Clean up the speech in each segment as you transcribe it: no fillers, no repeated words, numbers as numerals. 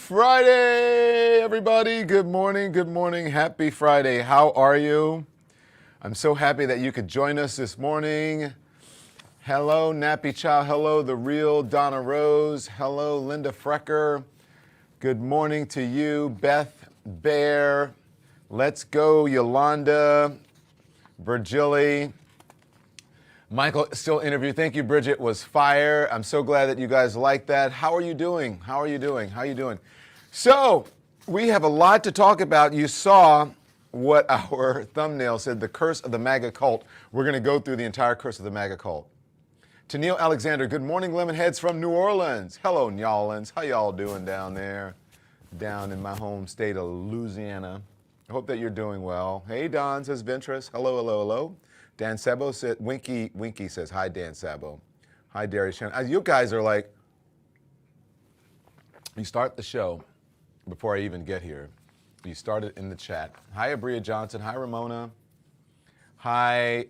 Friday, everybody. Good morning. Good morning. Happy Friday. How are you? I'm so happy that you could join us this morning. Hello, Nappy Chow. Hello, the real Donna Rose. Hello, Linda Frecker. Good morning to you, Beth Bear. Let's go, Yolanda, Virgili. Michael, still interview. Thank you, Bridget. Was fire. I'm so glad that you guys like that. How are you doing? How are you doing? How are you doing? So, we have a lot to talk about. You saw what our thumbnail said, the curse of the MAGA cult. We're going to go through the entire curse of the MAGA cult. To Neil Alexander, good morning, Lemonheads from New Orleans. Hello, N'Orleans. How y'all doing down there? Down in my home state of Louisiana. I hope that you're doing well. Hey, Don, says Ventress. Hello, hello, hello. Dan Sabo said, Winky says, hi, Dan Sabo. Hi, Darius Shannon. You guys are like, you start the show before I even get here. You start it in the chat. Hi, Abria Johnson. Hi, Ramona. Hi,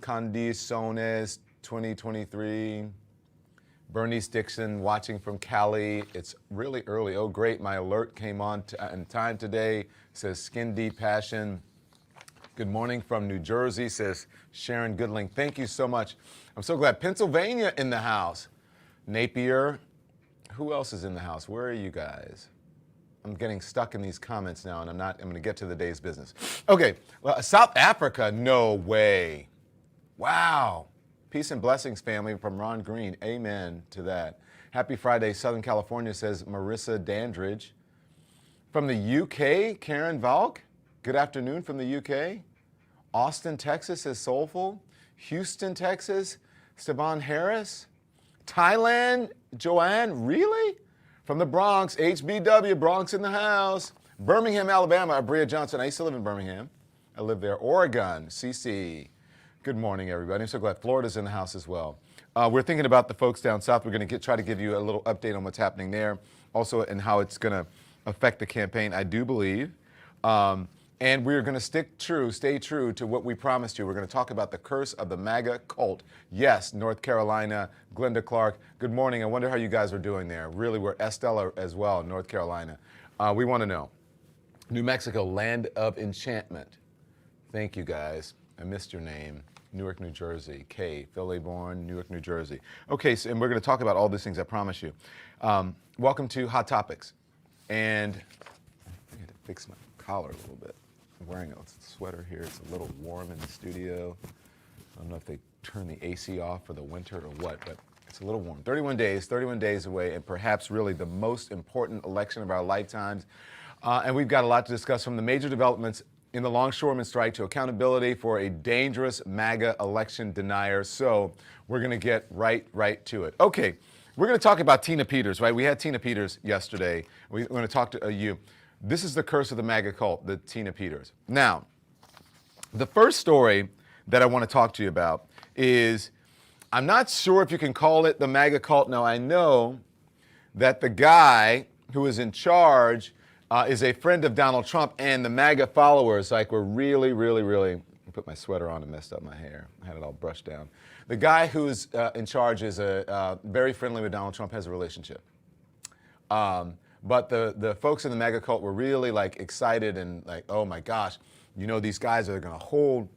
Condiciones 2023. Bernice Dixon watching from Cali. It's really early. Oh, great. My alert came on in time today. Says Skin Deep Passion. Good morning from New Jersey, says Sharon Goodling. Thank you so much. I'm so glad. Pennsylvania in the house. Napier. Who else is in the house? Where are you guys? I'm getting stuck in these comments now, and I'm going to get to the day's business. Okay, well, South Africa, no way. Wow. Peace and blessings, family, from Ron Green. Amen to that. Happy Friday, Southern California, says Marissa Dandridge. From the UK, Karen Valk. Good afternoon from the UK. Austin, Texas is Soulful. Houston, Texas, Stevan Harris. Thailand, Joanne, really? From the Bronx, HBW, Bronx in the house. Birmingham, Alabama, Abria Johnson. I used to live in Birmingham. I live there. Oregon, CC. Good morning, everybody. I'm so glad Florida's in the house as well. We're thinking about the folks down south. We're going to try to give you a little update on what's happening there, also and how it's going to affect the campaign, I do believe. And we're going to stay true to what we promised you. We're going to talk about the curse of the MAGA cult. Yes, North Carolina, Glenda Clark. Good morning. I wonder how you guys are doing there. Really, we're Estella as well, North Carolina. We want to know. New Mexico, land of enchantment. Thank you, guys. I missed your name. Newark, New Jersey. Kay, Philly born, Newark, New Jersey. Okay, so, and we're going to talk about all these things, I promise you. Welcome to Hot Topics. And I got to fix my collar a little bit. I'm wearing a sweater here. It's a little warm in the studio. I don't know if they turn the AC off for the winter or what, but it's a little warm. 31 days away, and perhaps really the most important election of our lifetimes. And we've got a lot to discuss, from the major developments in the longshoreman strike to accountability for a dangerous MAGA election denier. So we're going to get right to it. Okay, we're going to talk about Tina Peters, right? We had Tina Peters yesterday. We're going to talk to you. This is the curse of the MAGA cult, the Tina Peters. Now, the first story that I want to talk to you about is, I'm not sure if you can call it the MAGA cult. Now, I know that the guy who is in charge is a friend of Donald Trump, and the MAGA followers, like, were really, I put my sweater on and messed up my hair. I had it all brushed down. The guy who's in charge is very friendly with Donald Trump, has a relationship. But the folks in the MAGA cult were really, like, excited and like, oh my gosh, you know, these guys are going to hold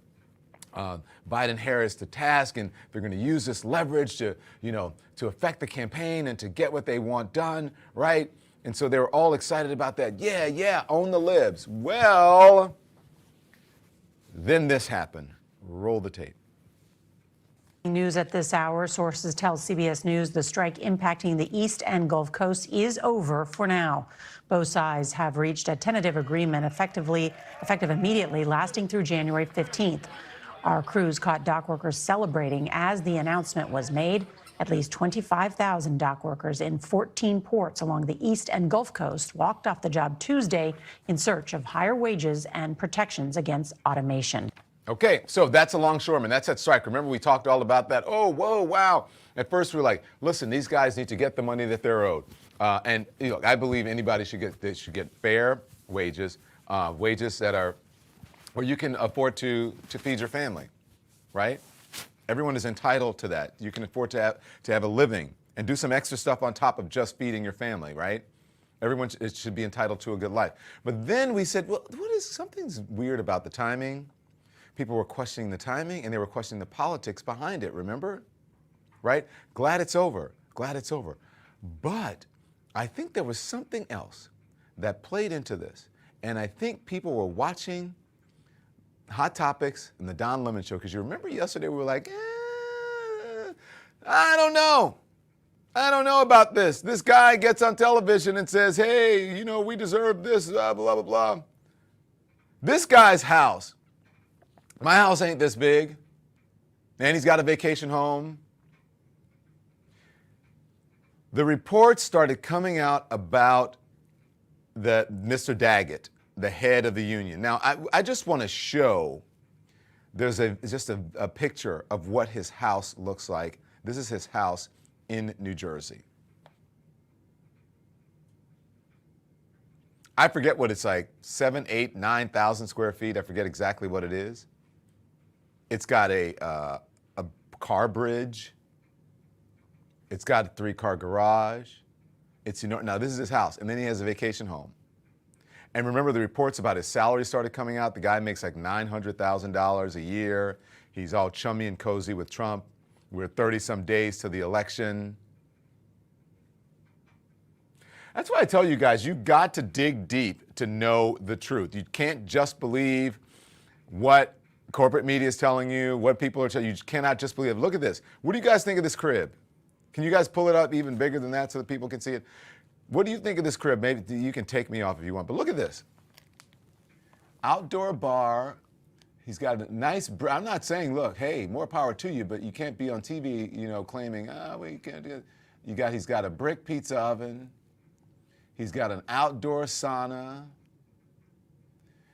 Biden Harris to task, and they're going to use this leverage to, you know, to affect the campaign and to get what they want done, right? And so they were all excited about that. Yeah, own the libs. Well, then this happened. Roll the tape. News at this hour. Sources tell CBS News the strike impacting the East and Gulf Coast is over for now. Both sides have reached a tentative agreement effective immediately, lasting through January 15th. Our crews caught dock workers celebrating as the announcement was made. At least 25,000 dock workers in 14 ports along the East and Gulf Coast walked off the job Tuesday in search of higher wages and protections against automation. Okay, so that's a longshoreman. That's that strike. Remember, we talked all about that. Oh, whoa, wow. At first, we were like, listen, these guys need to get the money that they're owed. And you know, I believe anybody should get fair wages, wages that are where you can afford to feed your family, right? Everyone is entitled to that. You can afford to have a living and do some extra stuff on top of just feeding your family, right? It should be entitled to a good life. But then we said, well, something's weird about the timing. People were questioning the timing, and they were questioning the politics behind it, remember? Right? Glad it's over. Glad it's over. But I think there was something else that played into this. And I think people were watching Hot Topics and the Don Lemon Show, because you remember yesterday we were like, I don't know. I don't know about this. This guy gets on television and says, hey, you know, we deserve this, blah, blah, blah, blah. This guy's house, my house ain't this big, and he's got a vacation home. The reports started coming out about Mr. Daggett, the head of the union. Now, I just want to show, there's just a picture of what his house looks like. This is his house in New Jersey. I forget what it's like, 7,000, 8,000, 9,000 square feet. I forget exactly what it is. It's got a car bridge. It's got a 3-car garage. Now this is his house, and then he has a vacation home. And remember, the reports about his salary started coming out. The guy makes like $900,000 a year. He's all chummy and cozy with Trump. We're 30-some days to the election. That's why I tell you guys, you got to dig deep to know the truth. You can't just believe what corporate media is telling you, what people are telling you. You cannot just believe it. Look at this. What do you guys think of this crib? Can you guys pull it up even bigger than that so that people can see it? What do you think of this crib? Maybe you can take me off if you want, but look at this. Outdoor bar. He's got a nice, I'm not saying, look, hey, more power to you, but you can't be on TV, you know, claiming, we can't do it. He's got a brick pizza oven. He's got an outdoor sauna.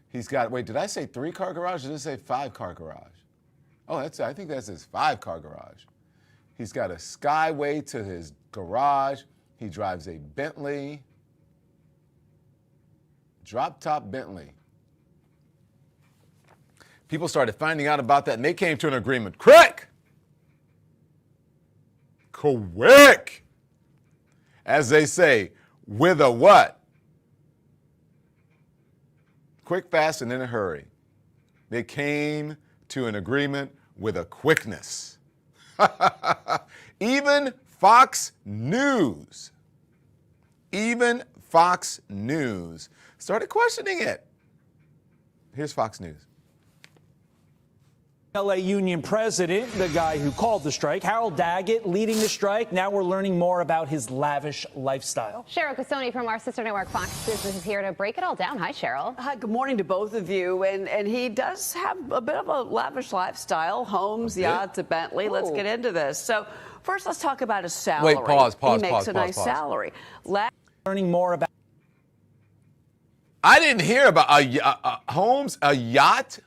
He's got, wait, did I say 3-car garage or did I say 5-car garage? Oh, I think that's his 5-car garage. He's got a skyway to his garage. He drives a Bentley, drop-top Bentley. People started finding out about that, and they came to an agreement. Quick! As they say, with a what? Quick, fast, and in a hurry. They came to an agreement with a quickness. Even Fox News started questioning it. Here's Fox News. LA Union president, the guy who called the strike, Harold Daggett, leading the strike. Now we're learning more about his lavish lifestyle. Cheryl Casoni from our sister network Fox Business is here to break it all down. Hi, Cheryl. Hi, good morning to both of you. And he does have a bit of a lavish lifestyle, homes, yachts, a Bentley. Ooh. Let's get into this. So first, let's talk about his salary. Wait, pause. He makes a nice salary. Learning more about. I didn't hear about homes, a yacht.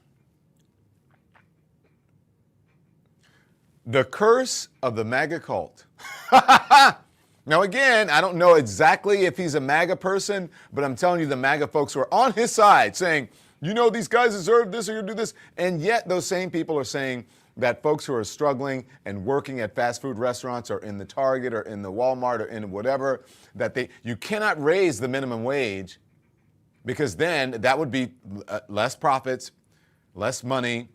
The curse of the MAGA cult. Now, again, I don't know exactly if he's a MAGA person, but I'm telling you, the MAGA folks were on his side saying, you know, these guys deserve this or you do this. And yet those same people are saying that folks who are struggling and working at fast food restaurants or in the Target or in the Walmart or in whatever, that you cannot raise the minimum wage because then that would be less profits, less money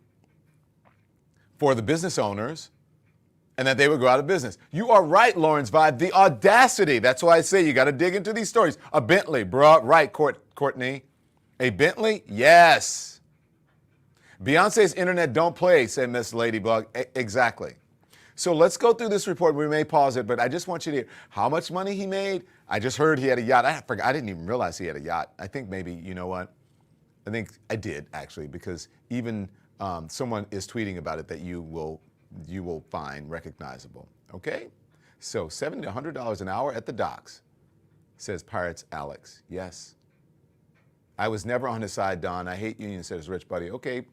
for the business owners, and that they would go out of business. You are right, Lawrence Vibe. The audacity. That's why I say you got to dig into these stories. A Bentley, bruh. Right, Courtney. A Bentley? Yes. Beyonce's internet don't play, said Miss Ladybug. Exactly. So let's go through this report. We may pause it, but I just want you to hear how much money he made. I just heard he had a yacht. I didn't even realize he had a yacht. I think maybe, you know what? I think I did, actually, because even someone is tweeting about it that you will find recognizable. Okay? So $70 to $100 an hour at the docks, says Pirates Alex. Yes. I was never on his side, Don. I hate unions, says Rich Buddy. Okay,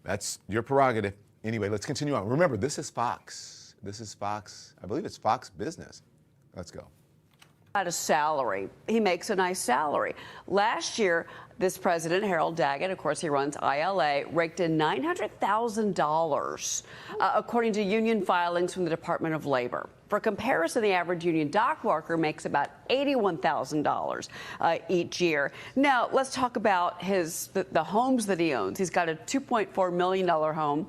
that's your prerogative. Anyway, let's continue on. Remember, this is Fox. This is Fox. I believe it's Fox Business. Let's go. A salary. He makes a nice salary. Last year, this president, Harold Daggett, of course, he runs ILA, raked in $900,000, according to union filings from the Department of Labor. For comparison, the average union dock worker makes about $81,000 each year. Now, let's talk about the homes that he owns. He's got a $2.4 million home,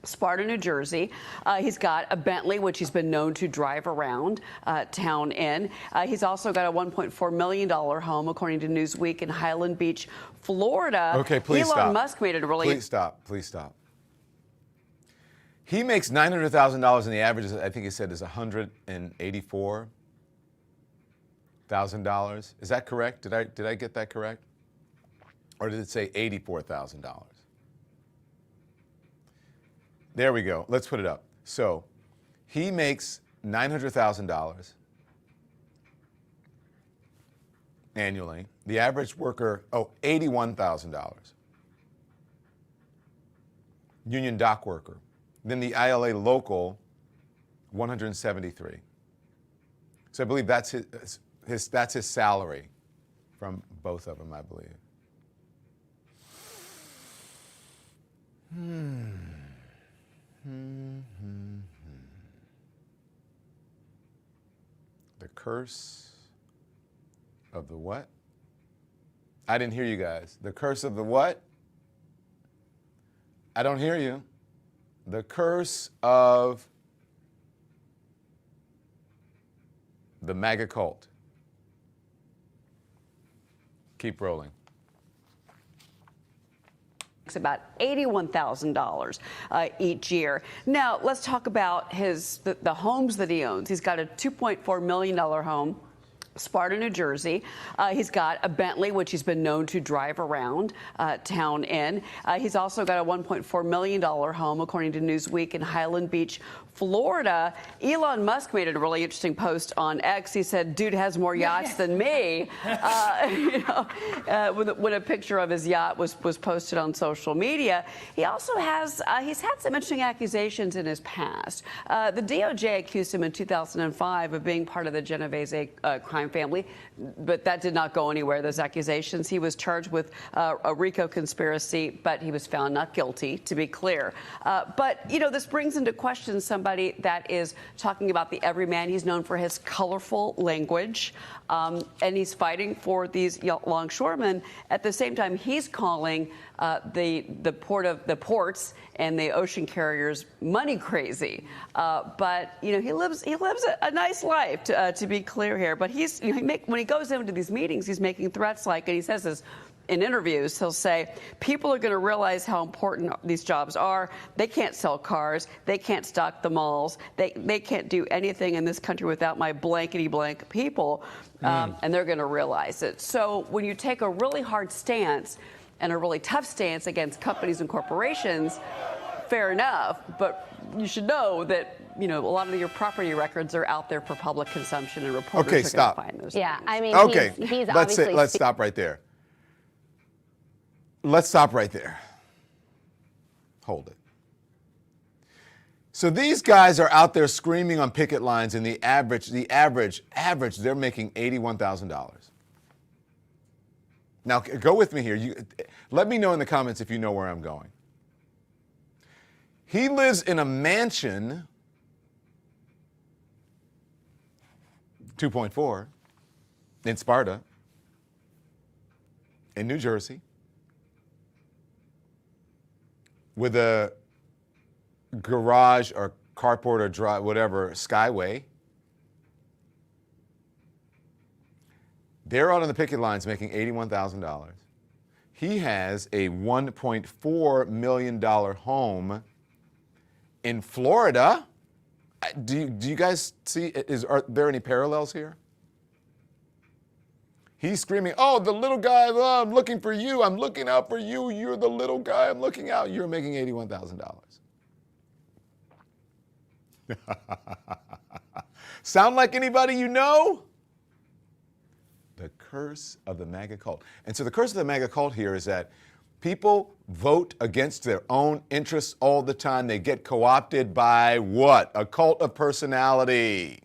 Sparta, New Jersey. He's got a Bentley, which he's been known to drive around town in. He's also got a $1.4 million home, according to Newsweek, in Highland Beach, Florida. Okay, please Elon stop. Musk made it a really... Please stop. Please stop. He makes $900,000, and the average, I think he said, is $184,000. Is that correct? Did I get that correct? Or did it say $84,000? There we go. Let's put it up. So he makes $900,000 annually. The average worker, $81,000. Union dock worker. Then the ILA local, $173,000. So I believe that's his salary from both of them, I believe. The curse of the what? I didn't hear you guys. The curse of the what? I don't hear you. The curse of the MAGA cult. Keep rolling. About $81,000 each year. Now, let's talk about the homes that he owns. He's got a $2.4 million home, Sparta, New Jersey. He's got a Bentley, which he's been known to drive around town in. He's also got a $1.4 million home, according to Newsweek, in Highland Beach, Florida. Elon Musk made a really interesting post on X. He said, "Dude has more yachts than me." When a picture of his yacht was posted on social media. He also has he's had some interesting accusations in his past. The DOJ accused him in 2005 of being part of the Genovese crime family, but that did not go anywhere. Those accusations. He was charged with a RICO conspiracy, but he was found not guilty, to be clear. But this brings into question somebody that is talking about the everyman. He's known for his colorful language, and he's fighting for these longshoremen. At the same time, he's calling the ports and the ocean carriers money crazy. But he lives a nice life, to be clear here. But when he goes into these meetings, he's making threats like, and he says this in interviews, he'll say, people are going to realize how important these jobs are. They can't sell cars. They can't stock the malls. They can't do anything in this country without my blankety blank people. And they're going to realize it. So when you take a really hard stance and a really tough stance against companies and corporations, fair enough. But you should know that a lot of your property records are out there for public consumption, and reporters are going to find those. Yeah, things. I mean, Okay, he's obviously... let's stop right there. Let's stop right there. Hold it. So these guys are out there screaming on picket lines, and the average, they're making $81,000. Now, go with me here. Let me know in the comments if you know where I'm going. He lives in a mansion, 2.4, in Sparta, in New Jersey, with a garage or carport or drive, whatever, skyway. They're out on the picket lines making $81,000. He has a $1.4 million home in Florida. Do you guys see, are there any parallels here? He's screaming, "Oh, the little guy, I'm looking for you. I'm looking out for you. You're the little guy. I'm looking out." You're making $81,000. Sound like anybody you know? The curse of the MAGA cult. And so the curse of the MAGA cult here is that people vote against their own interests all the time. They get co-opted by what? A cult of personality.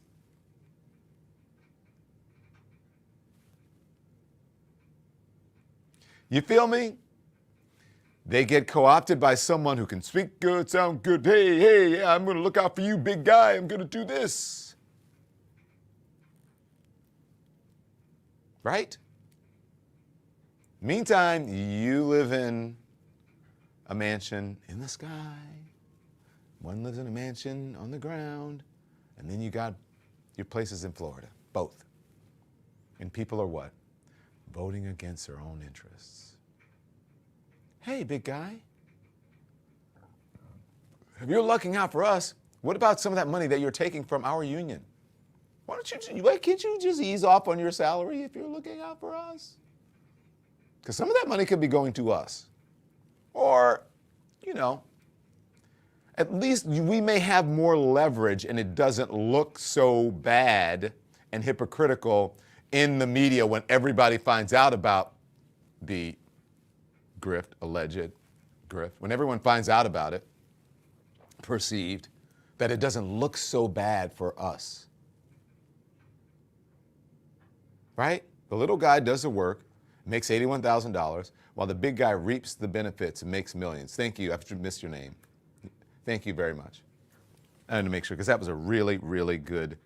You feel me? They get co-opted by someone who can speak good, sound good. Hey, yeah, I'm going to look out for you, big guy. I'm going to do this. Right? Meantime, you live in a mansion in the sky. One lives in a mansion on the ground. And then you got your places in Florida, both. And people are what? Voting against their own interests. Hey, big guy. If you're looking out for us, what about some of that money that you're taking from our union? Can't you just ease off on your salary if you're looking out for us? Because some of that money could be going to us. Or, at least we may have more leverage and it doesn't look so bad and hypocritical in the media when everybody finds out about the grift, alleged grift, when everyone finds out about it, perceived, that it doesn't look so bad for us. Right? The little guy does the work, makes $81,000, while the big guy reaps the benefits and makes millions. Thank you. I've missed your name. Thank you very much. I had to make sure, because that was a really, really good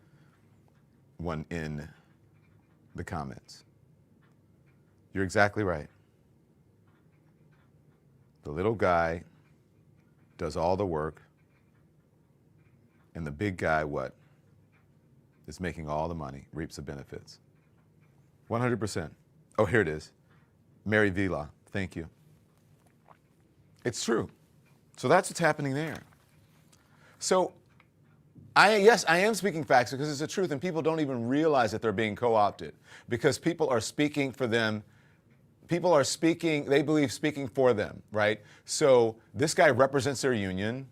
one in the comments. You're exactly right. The little guy does all the work, and the big guy, what? Is making all the money, reaps the benefits. 100%. Oh, here it is. Mary Vila, thank you. It's true. So that's what's happening there. So, yes, I am speaking facts because it's the truth, and people don't even realize that they're being co-opted because people are speaking for them. People are speaking, they believe speaking for them, right? So this guy represents their union,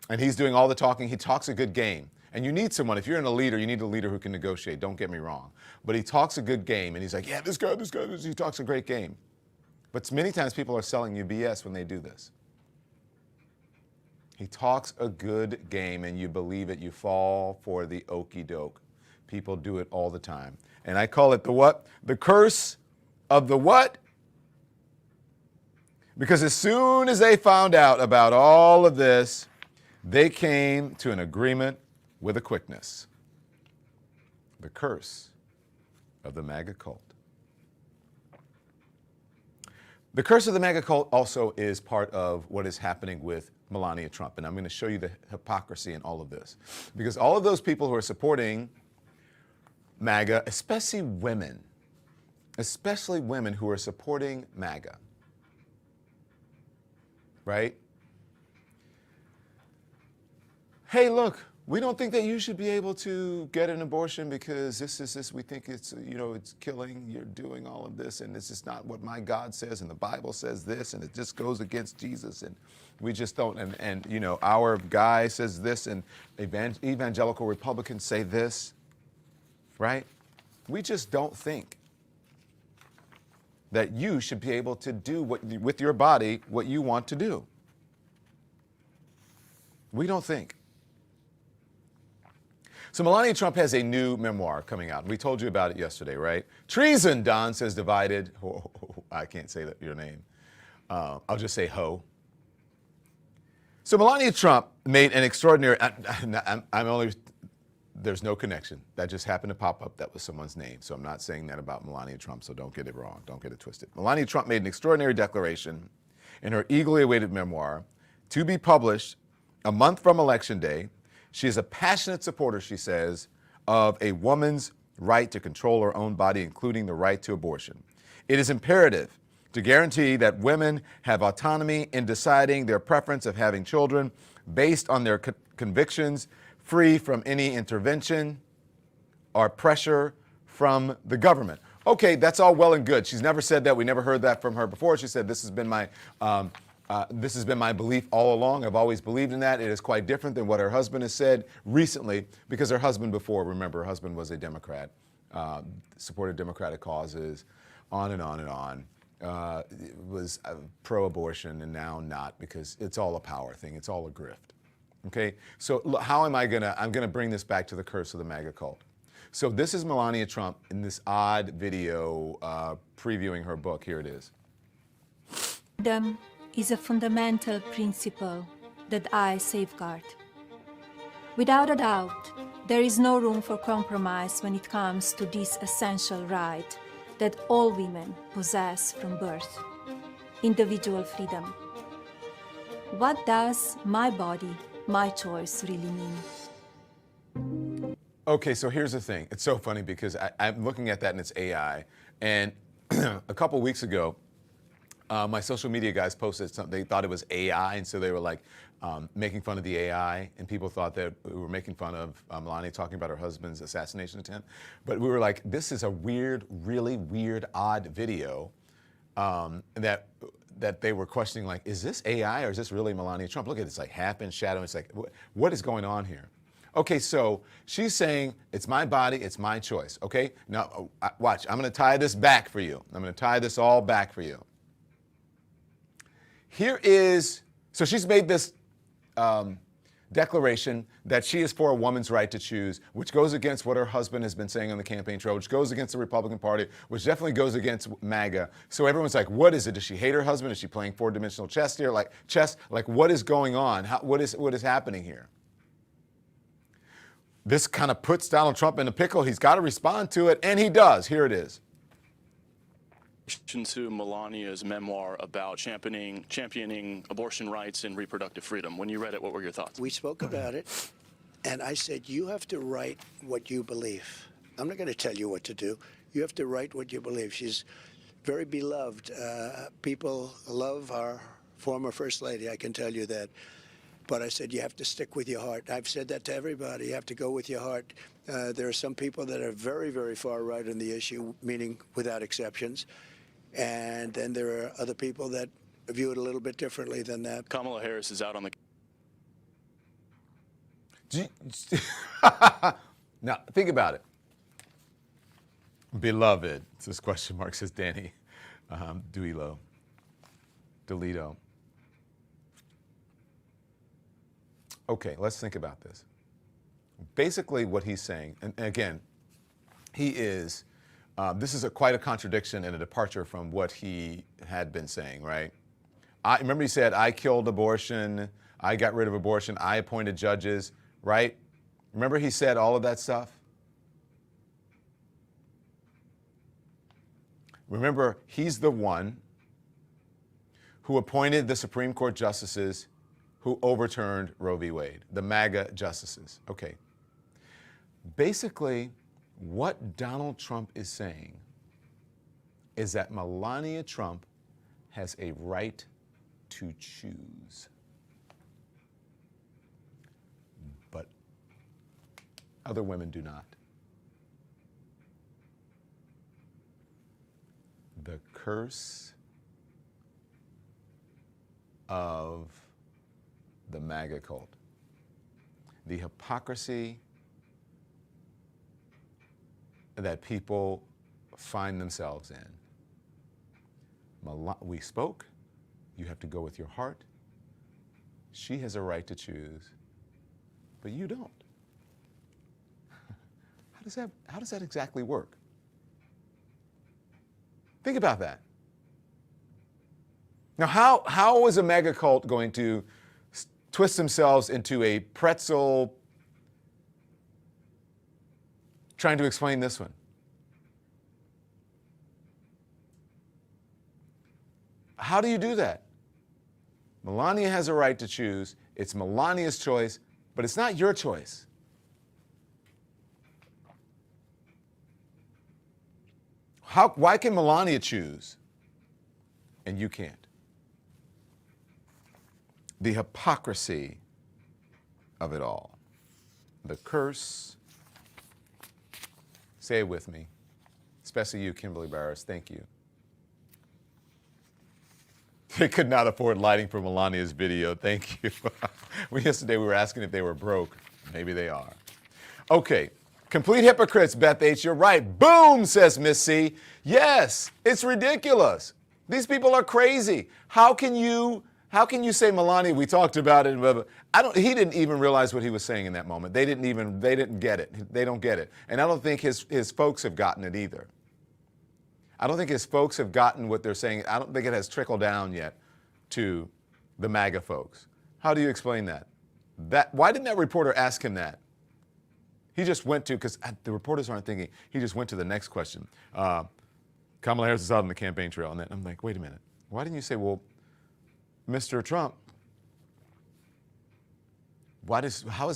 and he's doing all the talking. He talks a good game. And you need someone, if you're in a leader, you need a leader who can negotiate, don't get me wrong. But he talks a good game, and he's like, yeah, this guy, he talks a great game. But many times people are selling you BS when they do this. He talks a good game, and you believe it. You fall for the okey doke. People do it all the time. And I call it the what? The curse of the what? Because as soon as they found out about all of this, they came to an agreement with a quickness. The curse of the MAGA cult. The curse of the MAGA cult also is part of what is happening with Melania Trump. And I'm going to show you the hypocrisy in all of this. Because all of those people who are supporting MAGA, especially women who are supporting MAGA, right? Hey, look, we don't think that you should be able to get an abortion because this, we think it's, it's killing, you're doing all of this, and this is not what my God says, and the Bible says this, and it just goes against Jesus, and we just don't, and our guy says this, and evangelical Republicans say this, right? We just don't think that you should be able to do with your body what you want to do. We don't think. So Melania Trump has a new memoir coming out. We told you about it yesterday, right? Treason, Don says divided. Oh, I can't say your name. I'll just say ho. So Melania Trump made an extraordinary, there's no connection. That just happened to pop up. That was someone's name. So I'm not saying that about Melania Trump, so don't get it wrong. Don't get it twisted. Melania Trump made an extraordinary declaration in her eagerly awaited memoir to be published a month from Election Day. She is a passionate supporter, she says, of a woman's right to control her own body, including the right to abortion. It is imperative to guarantee that women have autonomy in deciding their preference of having children based on their convictions, free from any intervention or pressure from the government. Okay, that's all well and good. She's never said that. We never heard that from her before. She said, this has been my belief all along. I've always believed in that. It is quite different than what her husband has said recently, because her husband before, remember, her husband was a Democrat, supported Democratic causes, on and on and on. Was pro-abortion, and now not, because it's all a power thing. It's all a grift. Okay, so how am I I'm gonna bring this back to the curse of the MAGA cult. So this is Melania Trump in this odd video previewing her book. Here it is. Freedom is a fundamental principle that I safeguard. Without a doubt, there is no room for compromise when it comes to this essential right that all women possess from birth: individual freedom. What does my body, my choice really mean? Okay, so here's the thing. It's so funny because I'm looking at that and it's AI. And a couple weeks ago, my social media guys posted something. They thought it was AI, and so they were like making fun of the AI, and people thought that we were making fun of Melania talking about her husband's assassination attempt. But we were like, this is a weird, really weird, odd video that they were questioning, like, is this AI or is this really Melania Trump? Look at it, it's like half in shadow. It's like, what is going on here? Okay, so she's saying, it's my body, it's my choice, okay? Now, watch, I'm gonna tie this back for you. I'm gonna tie this all back for you. Here is, so she's made this declaration that she is for a woman's right to choose, which goes against what her husband has been saying on the campaign trail, which goes against the Republican Party, which definitely goes against MAGA. So everyone's like, what is it? Does she hate her husband? Is she playing four-dimensional chess here? Like, what is going on? What is happening here? This kind of puts Donald Trump in a pickle. He's got to respond to it, and he does. Here it is. To Melania's memoir about championing abortion rights and reproductive freedom. When you read it, what were your thoughts? We spoke about it, and I said, you have to write what you believe. I'm not going to tell you what to do. You have to write what you believe. She's very beloved. People love our former First Lady, I can tell you that. But I said, you have to stick with your heart. I've said that to everybody. You have to go with your heart. There are some people that are very, very far right on the issue, meaning without exceptions. And then there are other people that view it a little bit differently than that. Kamala Harris is out on the... Now, think about it. Beloved, this question mark, says Danny Delito. Okay, let's think about this. Basically what he's saying, and again, he is... this is quite a contradiction and a departure from what he had been saying, right? Remember he said, I killed abortion, I got rid of abortion, I appointed judges, right? Remember he said all of that stuff? Remember, he's the one who appointed the Supreme Court justices who overturned Roe v. Wade, the MAGA justices. Okay. Basically, what Donald Trump is saying is that Melania Trump has a right to choose. But other women do not. The curse of the MAGA cult. The hypocrisy that people find themselves in. We spoke. You have to go with your heart. She has a right to choose, but you don't. How does that exactly work? Think about that. Now, how is a MAGA cult going to twist themselves into a pretzel trying to explain this one? How do you do that? Melania has a right to choose. It's Melania's choice, but it's not your choice. Why can Melania choose and you can't? The hypocrisy of it all. The curse. Say it with me, especially you, Kimberly Barris. Thank you. They could not afford lighting for Melania's video. Thank you. Yesterday we were asking if they were broke. Maybe they are. Okay. Complete hypocrites, Beth H. You're right. Boom, says Miss C. Yes, it's ridiculous. These people are crazy. How can you say Melania? We talked about it. He didn't even realize what he was saying in that moment. They didn't get it. They don't get it. And I don't think his folks have gotten it either. I don't think his folks have gotten what they're saying. I don't think it has trickled down yet to the MAGA folks. How do you explain that? Why didn't that reporter ask him that? He just went to, because the reporters aren't thinking, he just went to the next question. Kamala Harris is out on the campaign trail. And then I'm like, wait a minute. Why didn't you say, well, Mr. Trump, how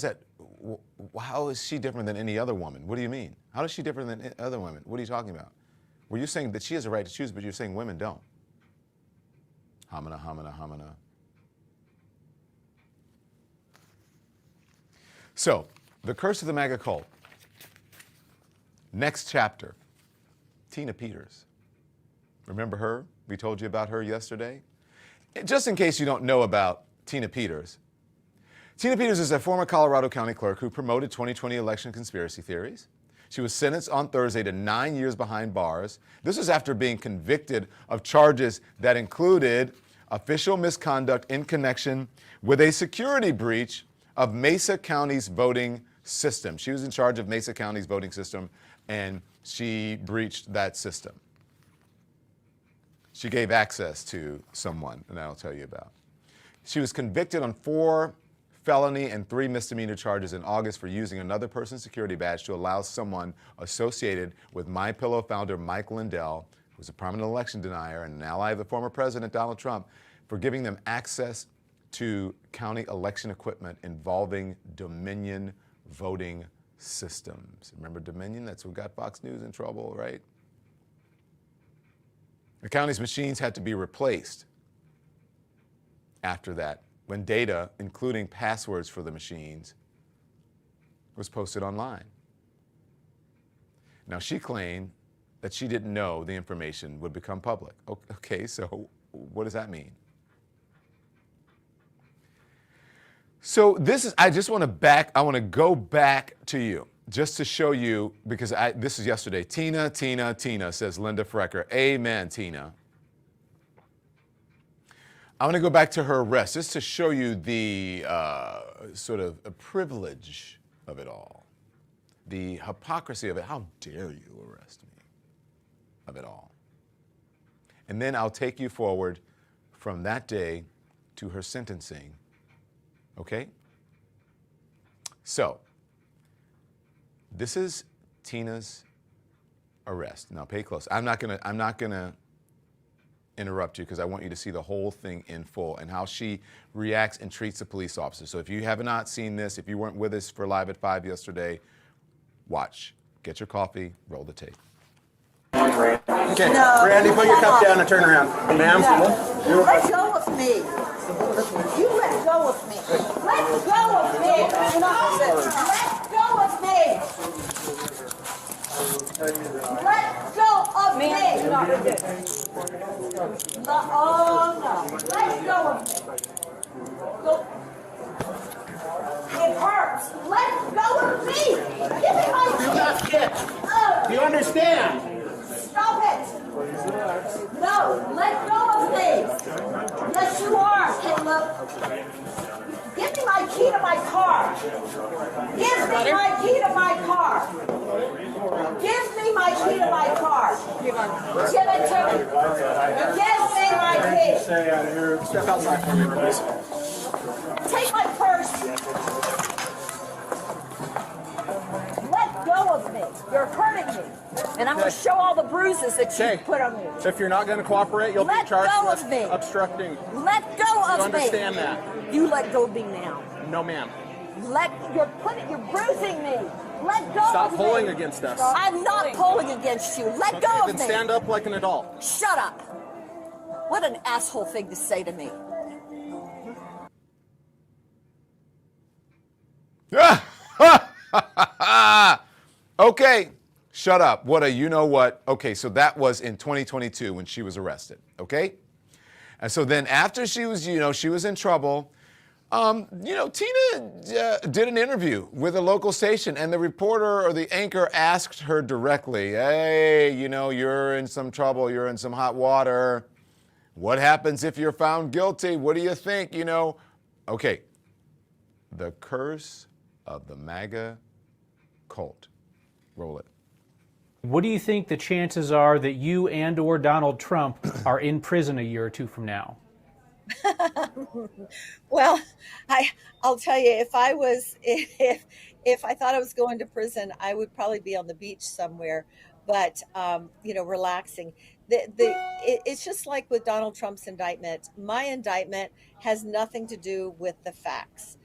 is she different than any other woman? What do you mean? How is she different than other women? What are you talking about? Well, you're saying that she has a right to choose, but you're saying women don't. Hamina, hamina, hamina. So, the curse of the MAGA cult. Next chapter. Tina Peters. Remember her? We told you about her yesterday. Just in case you don't know about Tina Peters. Tina Peters is a former Colorado County clerk who promoted 2020 election conspiracy theories. She was sentenced on Thursday to 9 years behind bars. This is after being convicted of charges that included official misconduct in connection with a security breach of Mesa County's voting system. She was in charge of Mesa County's voting system, and she breached that system. She gave access to someone, and I'll tell you about. She was convicted on 4 felony and 3 misdemeanor charges in August for using another person's security badge to allow someone associated with MyPillow founder Mike Lindell, who was a prominent election denier and an ally of the former president Donald Trump, for giving them access to county election equipment involving Dominion voting systems. Remember Dominion? That's what got Fox News in trouble, right? The county's machines had to be replaced after that, when data, including passwords for the machines, was posted online. Now, she claimed that she didn't know the information would become public. Okay, so what does that mean? So I want to go back to you just to show you, because this is yesterday. Tina, says Linda Frecker. Amen, Tina. I want to go back to her arrest, just to show you the sort of privilege of it all, the hypocrisy of it. How dare you arrest me? Of it all. And then I'll take you forward from that day to her sentencing. Okay? So, this is Tina's arrest. Now pay close. I'm not gonna interrupt you because I want you to see the whole thing in full and how she reacts and treats the police officer. So if you have not seen this, if you weren't with us for Live at 5 yesterday, watch. Get your coffee, roll the tape. Okay, Randy, put your cup down and turn around. Ma'am? Let go of me. You let go of me. Let go of me. Let go of me. Let go of me. Oh no. Let go of me. Go. It hurts. Let go of me. Give me my You got kicked. Do you understand? Stop it! No, let go of me! Yes, you are, Caleb! Give me my key to my car! Give me my key to my car! Give me my key to my car! Give it to me! Give me my key! Step outside for me, please. Take my purse! Let go of me! You're hurting me! And I'm going to show all the bruises that you put on me. If you're not going to cooperate, you'll be charged with obstructing. Let go of me. You understand that? You let go of me now. No, ma'am. You're bruising me. Let go Stop of me. pulling against us. I'm not pulling against you. Let go of Then me. stand up like an adult. Shut up. What an asshole thing to say to me. Okay. Shut up. What a you-know-what. Okay, so that was in 2022 when she was arrested, okay? And so then after she was, she was in trouble, Tina did an interview with a local station, and the reporter or the anchor asked her directly, hey, you're in some trouble, you're in some hot water. What happens if you're found guilty? What do you think, Okay, the curse of the MAGA cult. Roll it. What do you think the chances are that you and or Donald Trump are in prison a year or two from now? Well, I'll tell you, if I thought I was going to prison, I would probably be on the beach somewhere, but relaxing. It's just like with Donald Trump's indictment. My indictment has nothing to do with the facts.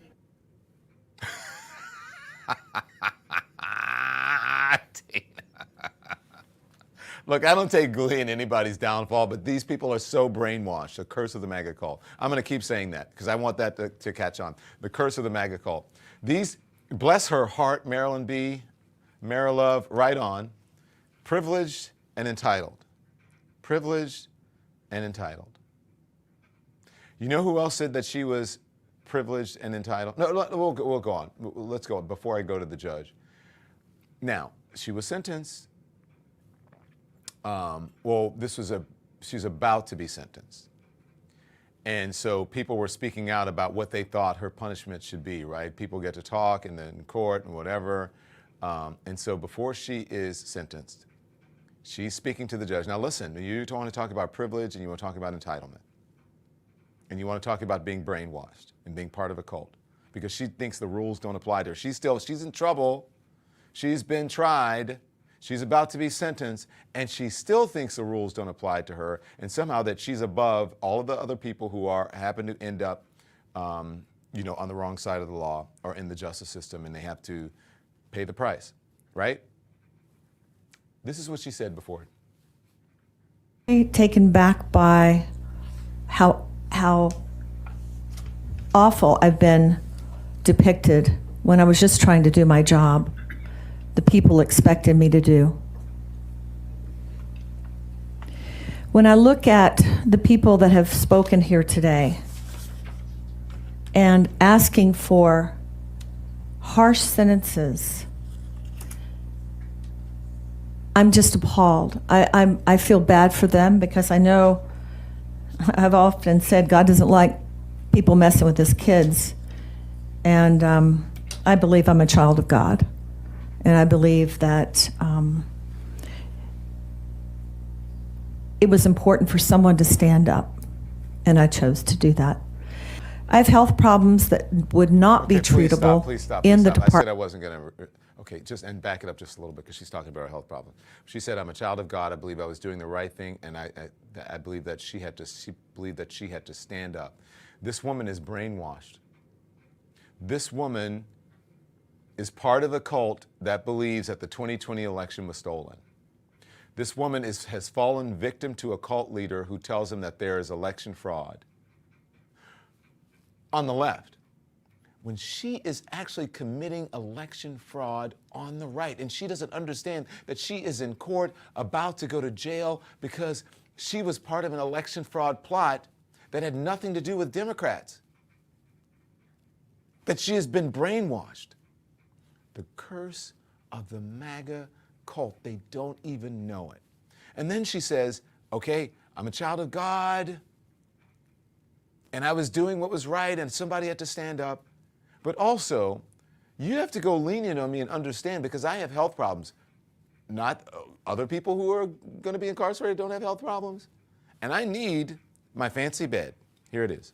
Look, I don't take glee in anybody's downfall, but these people are so brainwashed. The curse of the MAGA cult. I'm going to keep saying that because I want that to catch on. The curse of the MAGA cult. These, bless her heart, Marilyn B., Marilove, right on, privileged and entitled. Privileged and entitled. You know who else said that she was privileged and entitled? No, we'll go on. Let's go on before I go to the judge. Now, she was sentenced. She's about to be sentenced. And so people were speaking out about what they thought her punishment should be, right? People get to talk and then in court and whatever. And so before she is sentenced, she's speaking to the judge. Now listen, you want to talk about privilege and you want to talk about entitlement. And you want to talk about being brainwashed and being part of a cult because she thinks the rules don't apply to her. She's in trouble. She's been tried. She's about to be sentenced, and she still thinks the rules don't apply to her, and somehow that she's above all of the other people who happen to end up, on the wrong side of the law or in the justice system, and they have to pay the price, right? This is what she said before. Taken back by how awful I've been depicted when I was just trying to do my job. The people expected me to do. When I look at the people that have spoken here today and asking for harsh sentences, I'm just appalled. I feel bad for them because I know, I've often said God doesn't like people messing with his kids. And I believe I'm a child of God. And I believe that it was important for someone to stand up, and I chose to do that. I have health problems that would not be treatable please stop, in the I said I department. wasn't going to. Okay, and back it up just a little bit because she's talking about her health problem. She said, "I'm a child of God. I believe I was doing the right thing, and I believe that she believed that she had to stand up." This woman is brainwashed. This woman is part of a cult that believes that the 2020 election was stolen. This woman has fallen victim to a cult leader who tells them that there is election fraud. On the left, when she is actually committing election fraud on the right, and she doesn't understand that she is in court about to go to jail because she was part of an election fraud plot that had nothing to do with Democrats, that she has been brainwashed. The curse of the MAGA cult. They don't even know it. And then she says, okay, I'm a child of God, and I was doing what was right, and somebody had to stand up. But also, you have to go lenient on me and understand because I have health problems. Not other people who are going to be incarcerated don't have health problems. And I need my fancy bed. Here it is.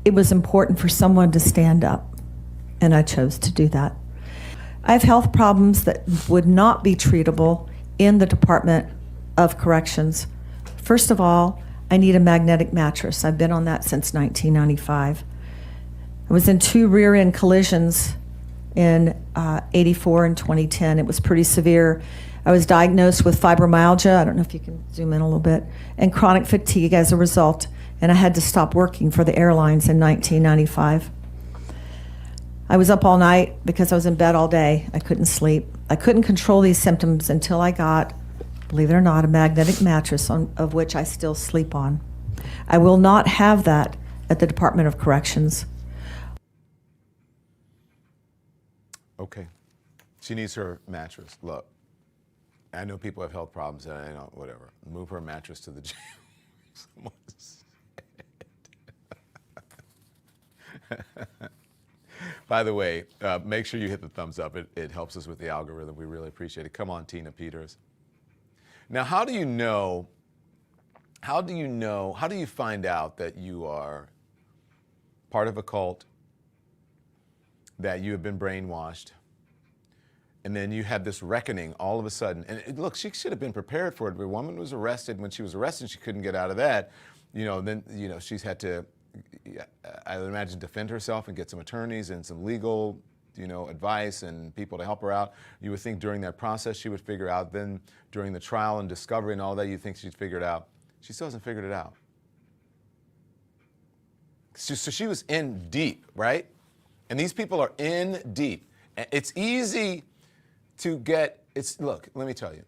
It was important for someone to stand up, and I chose to do that. I have health problems that would not be treatable in the Department of Corrections. First of all, I need a magnetic mattress. I've been on that since 1995. I was in 2 rear-end collisions in 84 and 2010. It was pretty severe. I was diagnosed with fibromyalgia, I don't know if you can zoom in a little bit, and chronic fatigue as a result, and I had to stop working for the airlines in 1995. I was up all night because I was in bed all day. I couldn't sleep. I couldn't control these symptoms until I got, believe it or not, a magnetic mattress of which I still sleep on. I will not have that at the Department of Corrections. Okay. She needs her mattress. Look, I know people have health problems, and I know, whatever. Move her mattress to the jail. Someone said. By the way, make sure you hit the thumbs up. It helps us with the algorithm. We really appreciate it. Come on, Tina Peters. Now, how do you know how do you find out that you are part of a cult, that you have been brainwashed, and then you have this reckoning all of a sudden? And look, she should have been prepared for it. The woman was arrested. When she was arrested, she couldn't get out of that. Then she's had to, I would imagine, defend herself and get some attorneys and some legal, advice and people to help her out. You would think during that process she would figure out. Then during the trial and discovery and all that, you think she'd figure it out. She still hasn't figured it out. So she was in deep, right? And these people are in deep. It's easy to get, look, let me tell you.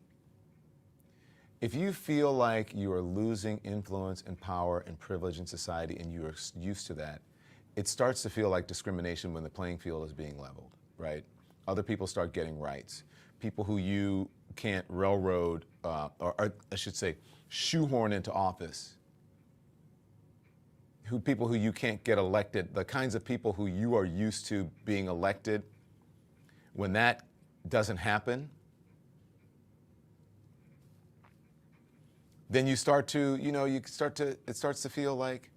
If you feel like you are losing influence and power and privilege in society and you are used to that, it starts to feel like discrimination when the playing field is being leveled, right? Other people start getting rights. People who you can't railroad, or I should say, shoehorn into office. People who you can't get elected, the kinds of people who you are used to being elected, when that doesn't happen, then you start to, it starts to feel like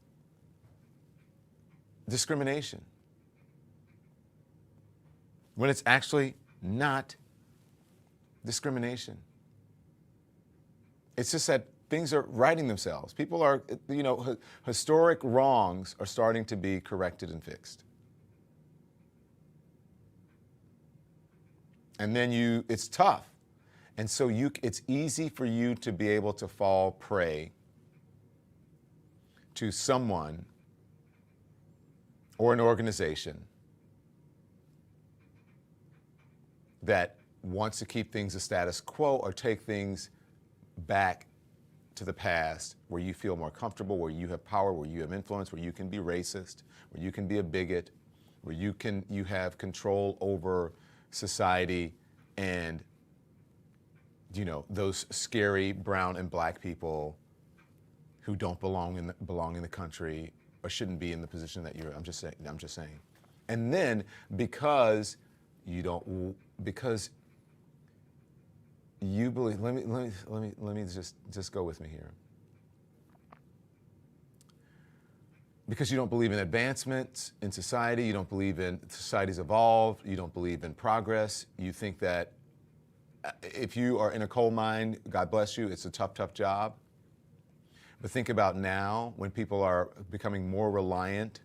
discrimination. When it's actually not discrimination. It's just that things are righting themselves. People are, historic wrongs are starting to be corrected and fixed. And then it's tough. And so it's easy for you to be able to fall prey to someone or an organization that wants to keep things a status quo or take things back to the past, where you feel more comfortable, where you have power, where you have influence, where you can be racist, where you can be a bigot, where you have control over society and those scary brown and black people who don't belong in the country or shouldn't be in the position that you're. I'm just saying. And then because you believe, let me just go with me here. Because you don't believe in advancements in society, you don't believe in society's evolved, you don't believe in progress, you think that if you are in a coal mine, God bless you, it's a tough job. But think about now when people are becoming more reliant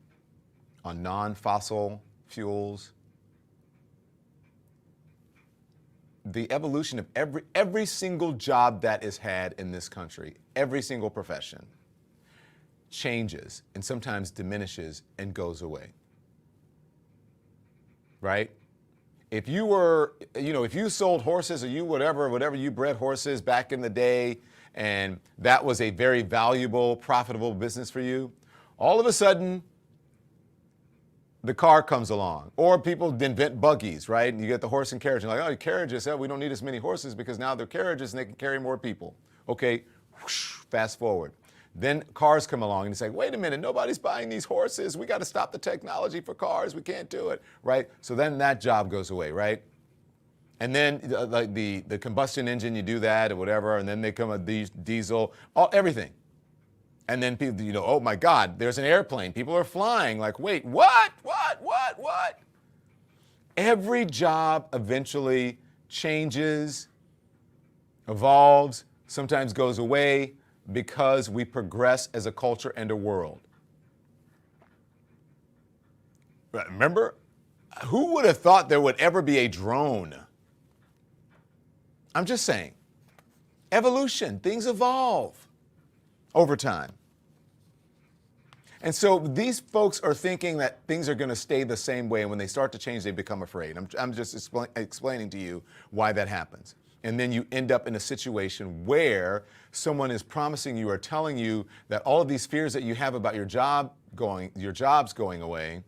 on non-fossil fuels. The evolution of every single job that is had in this country, every single profession, changes and sometimes diminishes and goes away. Right? If you were, if you sold horses or you whatever you bred horses back in the day, and that was a very valuable, profitable business for you, all of a sudden, the car comes along. Or people invent buggies, right? And you get the horse and carriage. And like, carriages, we don't need as many horses because now they're carriages and they can carry more people. Okay, whoosh, fast forward. Then cars come along and it's like, wait a minute, nobody's buying these horses. We got to stop the technology for cars. We can't do it, right? So then that job goes away, right? And then like the combustion engine, you do that or whatever, and then they come with these diesel, everything. And then people, oh my God, there's an airplane. People are flying. Like, wait, what? Every job eventually changes, evolves, sometimes goes away because we progress as a culture and a world. Remember, who would have thought there would ever be a drone? I'm just saying, evolution, things evolve over time. And so these folks are thinking that things are going to stay the same way, and when they start to change, they become afraid. I'm just explaining to you why that happens. And then you end up in a situation where someone is promising you or telling you that all of these fears that you have about your jobs going away,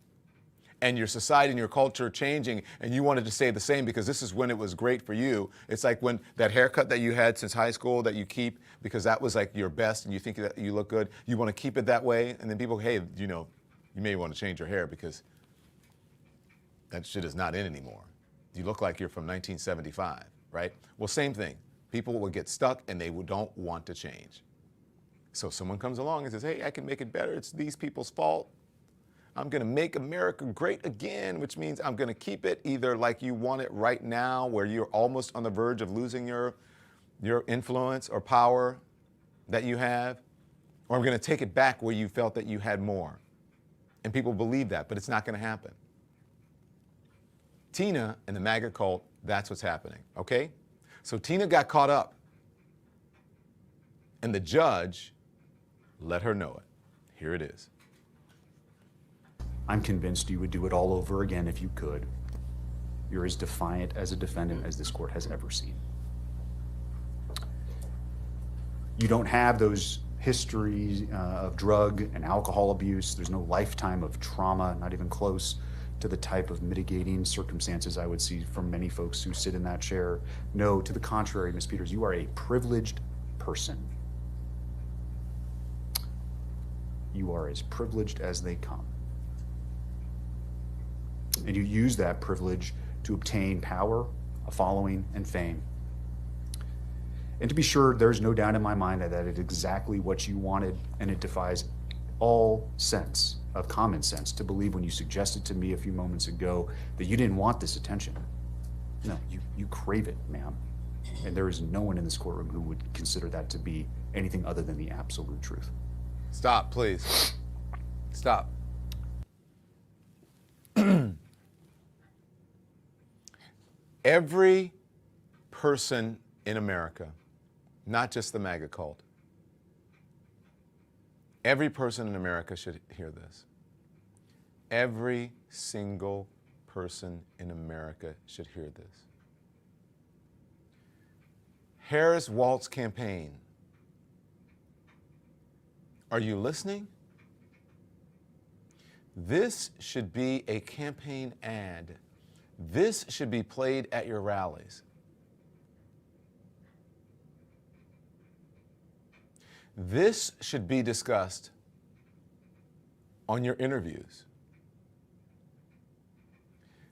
and your society and your culture changing, and you wanted to stay the same because this is when it was great for you. It's like when that haircut that you had since high school that you keep because that was like your best and you think that you look good, you want to keep it that way, and then people, hey, you may want to change your hair because that shit is not in anymore. You look like you're from 1975, right? Well, same thing. People will get stuck and they don't want to change. So someone comes along and says, hey, I can make it better. It's these people's fault. I'm going to make America great again, which means I'm going to keep it either like you want it right now, where you're almost on the verge of losing your influence or power that you have, or I'm going to take it back where you felt that you had more. And people believe that, but it's not going to happen. Tina and the MAGA cult, that's what's happening, okay? So Tina got caught up, and the judge let her know it. Here it is. I'm convinced you would do it all over again if you could. You're as defiant as a defendant as this court has ever seen. You don't have those histories of drug and alcohol abuse. There's no lifetime of trauma, not even close to the type of mitigating circumstances I would see from many folks who sit in that chair. No, to the contrary, Ms. Peters, you are a privileged person. You are as privileged as they come. And you use that privilege to obtain power, a following, and fame. And to be sure, there's no doubt in my mind that it's exactly what you wanted, and it defies all sense of common sense to believe when you suggested to me a few moments ago that you didn't want this attention. No, you crave it, ma'am. And there is no one in this courtroom who would consider that to be anything other than the absolute truth. Stop, please. Stop. Every person in America, not just the MAGA cult, every person in America should hear this. Every single person in America should hear this. Harris Walt's campaign. Are you listening? This should be a campaign ad. This should be played at your rallies. This should be discussed on your interviews.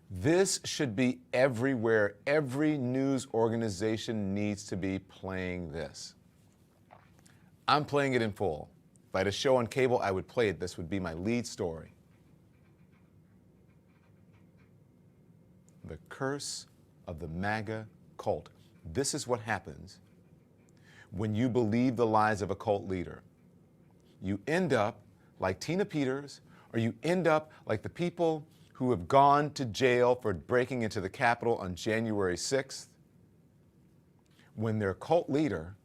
This should be everywhere. Every news organization needs to be playing this. I'm playing it in full. If I had a show on cable, I would play it. This would be my lead story. The curse of the MAGA cult. This is what happens when you believe the lies of a cult leader. You end up like Tina Peters, or you end up like the people who have gone to jail for breaking into the Capitol on January 6th, when their cult leader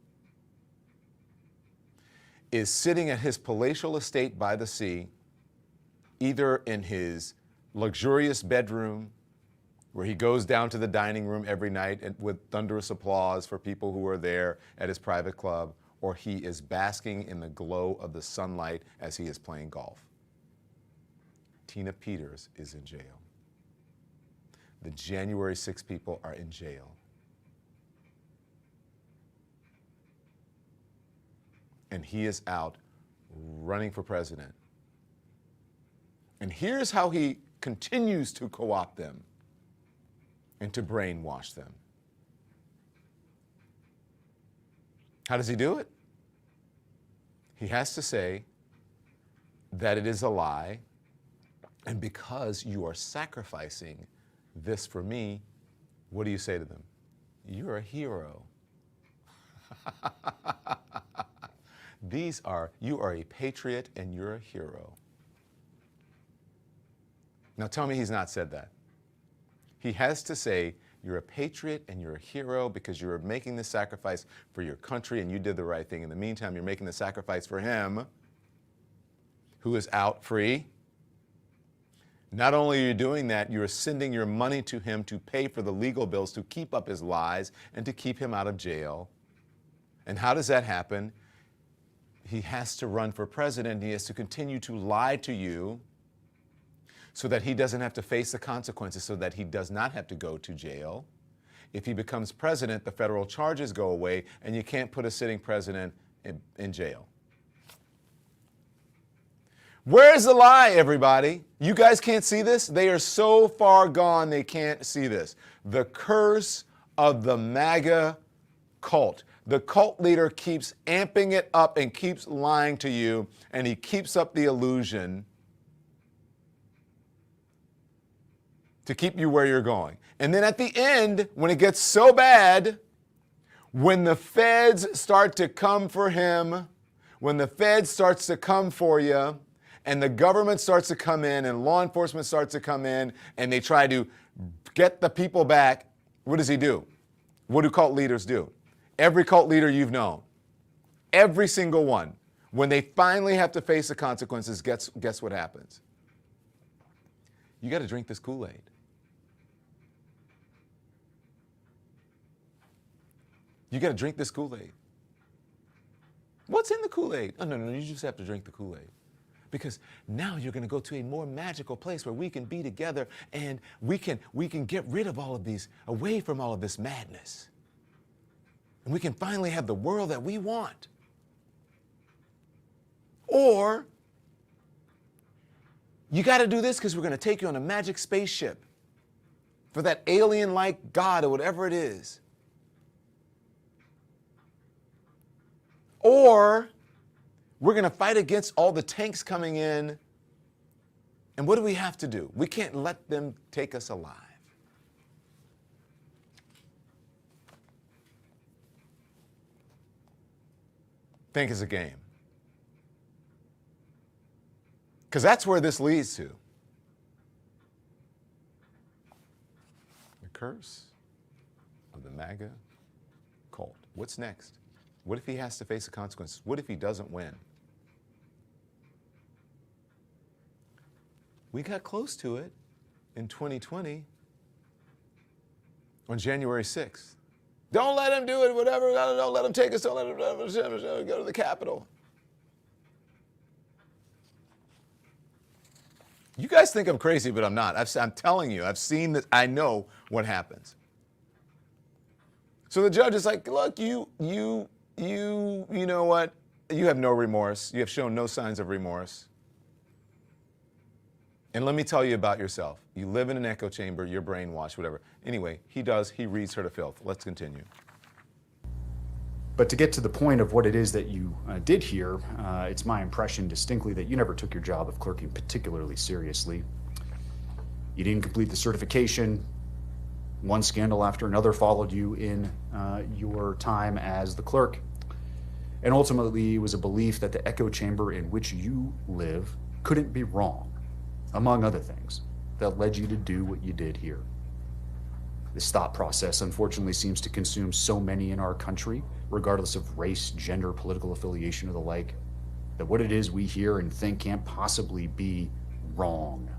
is sitting at his palatial estate by the sea, either in his luxurious bedroom, where he goes down to the dining room every night and with thunderous applause for people who are there at his private club, or he is basking in the glow of the sunlight as he is playing golf. Tina Peters is in jail. The January 6 people are in jail. And he is out running for president. And here's how he continues to co-opt them and to brainwash them. How does he do it? He has to say that it is a lie, and because you are sacrificing this for me, what do you say to them? You're a hero. You are a patriot and you're a hero. Now tell me he's not said that. He has to say, you're a patriot and you're a hero because you're making the sacrifice for your country and you did the right thing. In the meantime, you're making the sacrifice for him, who is out free. Not only are you doing that, you're sending your money to him to pay for the legal bills to keep up his lies and to keep him out of jail. And how does that happen? He has to run for president. He has to continue to lie to you so that he doesn't have to face the consequences, so that he does not have to go to jail. If he becomes president, the federal charges go away, and you can't put a sitting president in jail. Where's the lie, everybody? You guys can't see this? They are so far gone, they can't see this. The curse of the MAGA cult. the cult leader keeps amping it up and keeps lying to you, and he keeps up the illusion to keep you where you're going. And then at the end, when it gets so bad, when the feds start to come for him, when the feds starts to come for you, and the government starts to come in and law enforcement starts to come in and they try to get the people back, what does he do? What do cult leaders do? Every cult leader you've known, every single one, when they finally have to face the consequences, guess what happens? You got to drink this Kool-Aid. You got to drink this Kool-Aid. What's in the Kool-Aid? Oh, no, you just have to drink the Kool-Aid. Because now you're going to go to a more magical place where we can be together and we can get rid of all of these, away from all of this madness. And we can finally have the world that we want. Or you got to do this because we're going to take you on a magic spaceship for that alien-like God or whatever it is. Or we're going to fight against all the tanks coming in. And what do we have to do? We can't let them take us alive. Think it's a game. Because that's where this leads to. The curse of the MAGA cult. What's next? What if he has to face the consequences? What if he doesn't win? We got close to it in 2020 on January 6th. Don't let him do it, whatever. Don't let him take us. Don't let him go to the Capitol. You guys think I'm crazy, but I'm not. I'm telling you, I've seen this. I know what happens. So the judge is like, look, you know what? You have no remorse. You have shown no signs of remorse. And let me tell you about yourself. You live in an echo chamber, you're brainwashed, whatever. Anyway, he reads her to filth. Let's continue. But to get to the point of what it is that you did here, it's my impression distinctly that you never took your job of clerking particularly seriously. You didn't complete the certification. One scandal after another followed you in your time as the clerk. And ultimately, it was a belief that the echo chamber in which you live couldn't be wrong, among other things, that led you to do what you did here. This thought process, unfortunately, seems to consume so many in our country, regardless of race, gender, political affiliation, or the like, that what it is we hear and think can't possibly be wrong.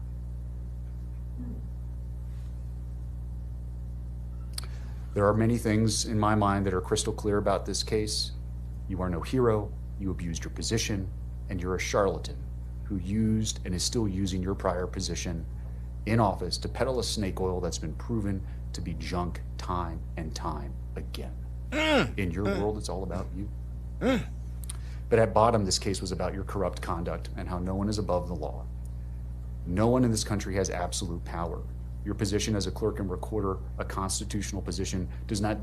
There are many things in my mind that are crystal clear about this case. You are no hero, you abused your position, and you're a charlatan who used and is still using your prior position in office to peddle a snake oil that's been proven to be junk time and time again. In your world, it's all about you. But at bottom, this case was about your corrupt conduct and how no one is above the law. No one in this country has absolute power. Your position as a clerk and recorder, a constitutional position, does not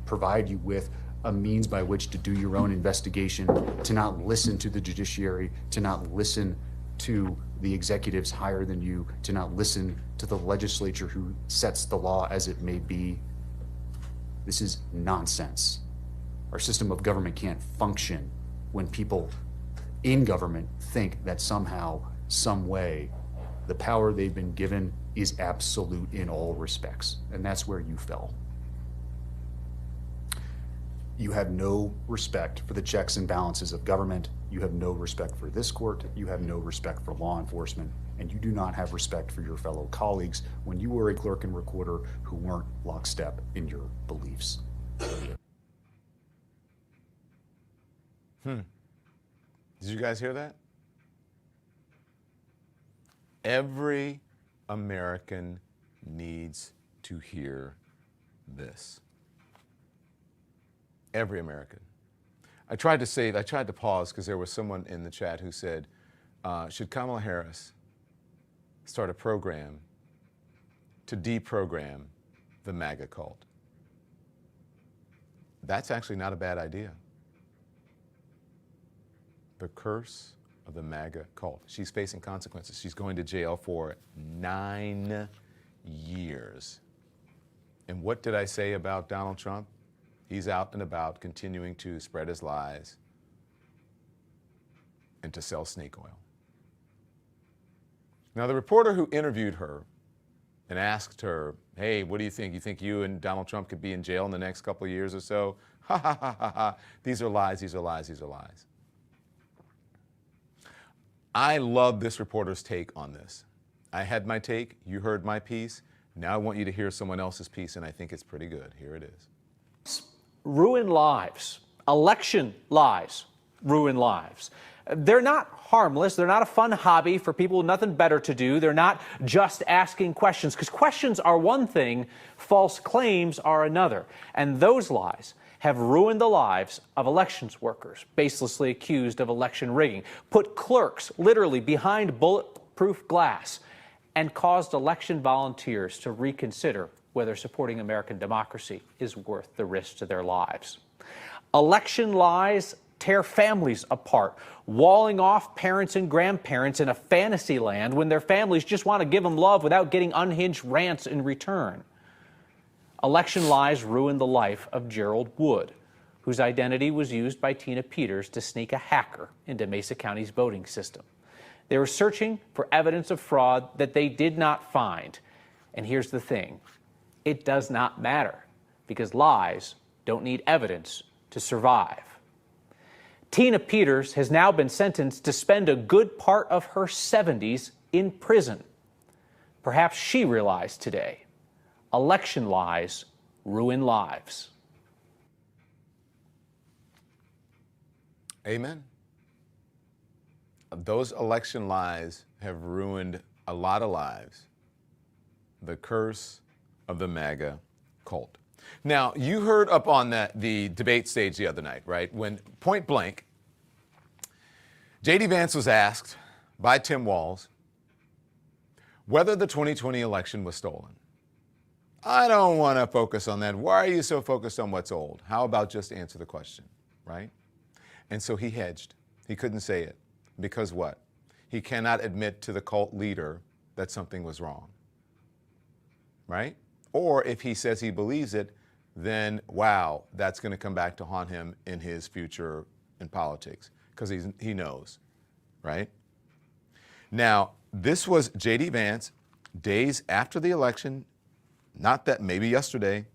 provide you with a means by which to do your own investigation, to not listen to the judiciary, to not listen to the executives higher than you, to not listen to the legislature who sets the law as it may be. This is nonsense. Our system of government can't function when people in government think that somehow, some way, the power they've been given is absolute in all respects. And that's where you fell. You have no respect for the checks and balances of government. You have no respect for this court. You have no respect for law enforcement. And you do not have respect for your fellow colleagues when you were a clerk and recorder who weren't lockstep in your beliefs. Did you guys hear that? Every American needs to hear this. Every American. I tried to pause because there was someone in the chat who said, should Kamala Harris start a program to deprogram the MAGA cult? That's actually not a bad idea. The curse of the MAGA cult. She's facing consequences. She's going to jail for 9 years. And what did I say about Donald Trump? He's out and about continuing to spread his lies and to sell snake oil. Now, the reporter who interviewed her and asked her, hey, what do you think? You think you and Donald Trump could be in jail in the next couple of years or so? Ha, ha, ha, ha, ha. These are lies, these are lies, these are lies. I love this reporter's take on this. I had my take, you heard my piece. Now I want you to hear someone else's piece, and I think it's pretty good. Here it is. Ruin lives. Election lies ruin lives. They're not harmless. They're not a fun hobby for people with nothing better to do. They're not just asking questions, because questions are one thing, false claims are another. And those lies have ruined the lives of elections workers, baselessly accused of election rigging, put clerks literally behind bulletproof glass, and caused election volunteers to reconsider whether supporting American democracy is worth the risk to their lives. Election lies tear families apart, walling off parents and grandparents in a fantasy land when their families just want to give them love without getting unhinged rants in return. Election lies ruined the life of Gerald Wood, whose identity was used by Tina Peters to sneak a hacker into Mesa County's voting system. They were searching for evidence of fraud that they did not find. And here's the thing, it does not matter, because lies don't need evidence to survive. Tina Peters has now been sentenced to spend a good part of her 70s in prison. Perhaps she realized today, election lies ruin lives. Amen. Those election lies have ruined a lot of lives. The curse of the MAGA cult. Now, you heard up on the debate stage the other night, right? When point blank, J.D. Vance was asked by Tim Walz whether the 2020 election was stolen. I don't want to focus on that. Why are you so focused on what's old? How about just answer the question, right? And so he hedged. He couldn't say it. Because what? He cannot admit to the cult leader that something was wrong, right? Or if he says he believes it, then wow, that's going to come back to haunt him in his future in politics, because he knows, right? Now, this was J.D. Vance days after the election, not that, maybe yesterday,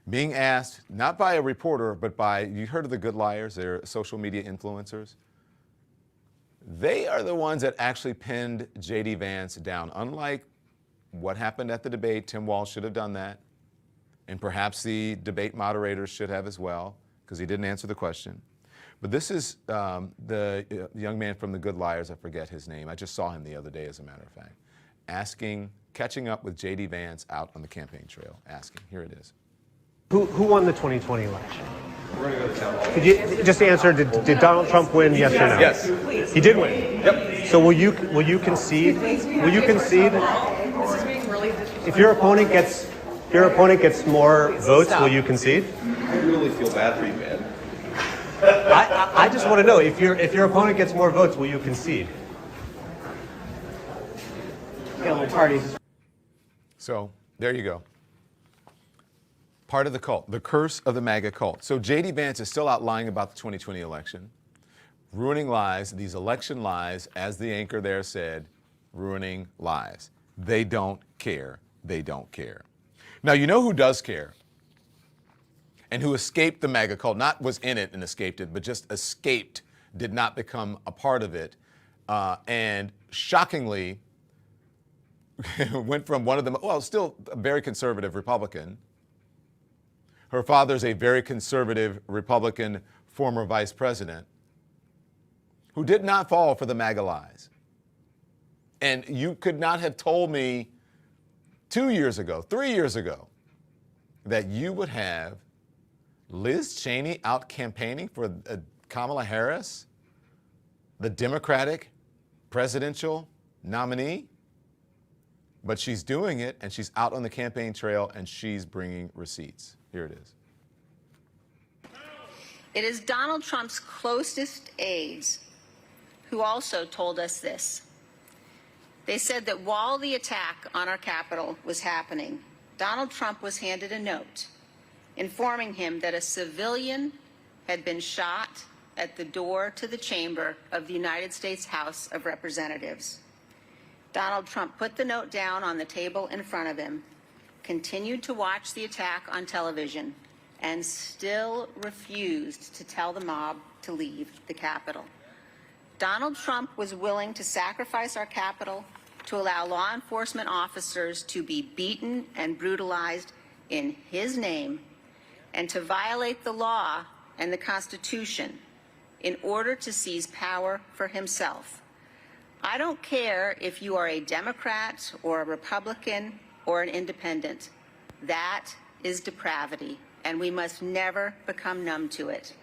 being asked, not by a reporter, but by, you heard of the good liars, they're social media influencers. They are the ones that actually pinned J.D. Vance down. Unlike what happened at the debate, Tim Walz should have done that. And perhaps the debate moderators should have as well, because he didn't answer the question. But this is the young man from the Good Liars, I forget his name. I just saw him the other day, as a matter of fact, catching up with J.D. Vance out on the campaign trail, asking. Here it is. Who won the 2020 election? We're going to go to town hall. Could you just answer, did Donald Trump win, yes or no? Yes. He did win? Yep. So will you concede? Will you concede? If your opponent gets more votes, will you concede? I really feel bad for you, man. I just want to know, if your opponent gets more votes, will you concede? So there you go. Part of the cult, the curse of the MAGA cult. So J.D. Vance is still out lying about the 2020 election, ruining lies, these election lies, as the anchor there said, ruining lives. They don't care. They don't care. Now, you know who does care and who escaped the MAGA cult, not was in it and escaped it, but just escaped, did not become a part of it, and shockingly went from one of them, well, still a very conservative Republican. Her father's a very conservative Republican former vice president who did not fall for the MAGA lies. And you could not have told me 2 years ago, 3 years ago, that you would have Liz Cheney out campaigning for Kamala Harris, the Democratic presidential nominee. But she's doing it, and she's out on the campaign trail, and she's bringing receipts. Here it is. It is Donald Trump's closest aides who also told us this. They said that while the attack on our Capitol was happening, Donald Trump was handed a note informing him that a civilian had been shot at the door to the chamber of the United States House of Representatives. Donald Trump put the note down on the table in front of him, continued to watch the attack on television, and still refused to tell the mob to leave the Capitol. Donald Trump was willing to sacrifice our Capitol to allow law enforcement officers to be beaten and brutalized in his name and to violate the law and the Constitution in order to seize power for himself. I don't care if you are a Democrat or a Republican or an independent. That is depravity, and we must never become numb to it.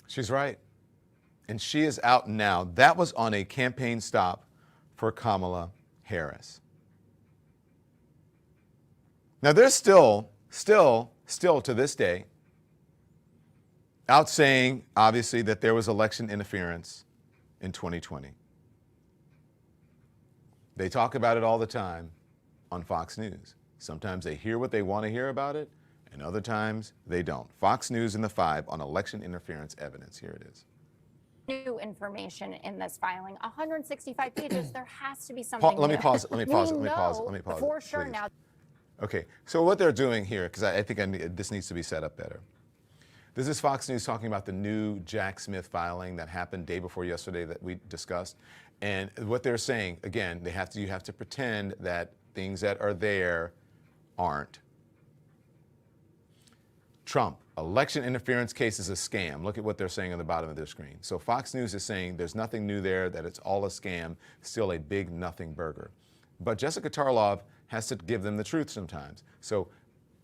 She's right. And she is out now. That was on a campaign stop for Kamala Harris. Now, they're still to this day out saying, obviously, that there was election interference in 2020. They talk about it all the time on Fox News. Sometimes they hear what they want to hear about it, and other times they don't. Fox News in the 5 on election interference evidence. Here it is. New information in this filing, 165 pages. There has to be something. Let me pause it. Let me pause it. We Let me pause it. know Let me pause it. for sure please. now. Okay, so what they're doing here, because I think this needs to be set up better. This is Fox News talking about the new Jack Smith filing that happened day before yesterday that we discussed. And what they're saying, again, you have to pretend that things that are there aren't. Trump, election interference case is a scam. Look at what they're saying on the bottom of their screen. So Fox News is saying there's nothing new there, that it's all a scam, still a big nothing burger. But Jessica Tarlov has to give them the truth sometimes. So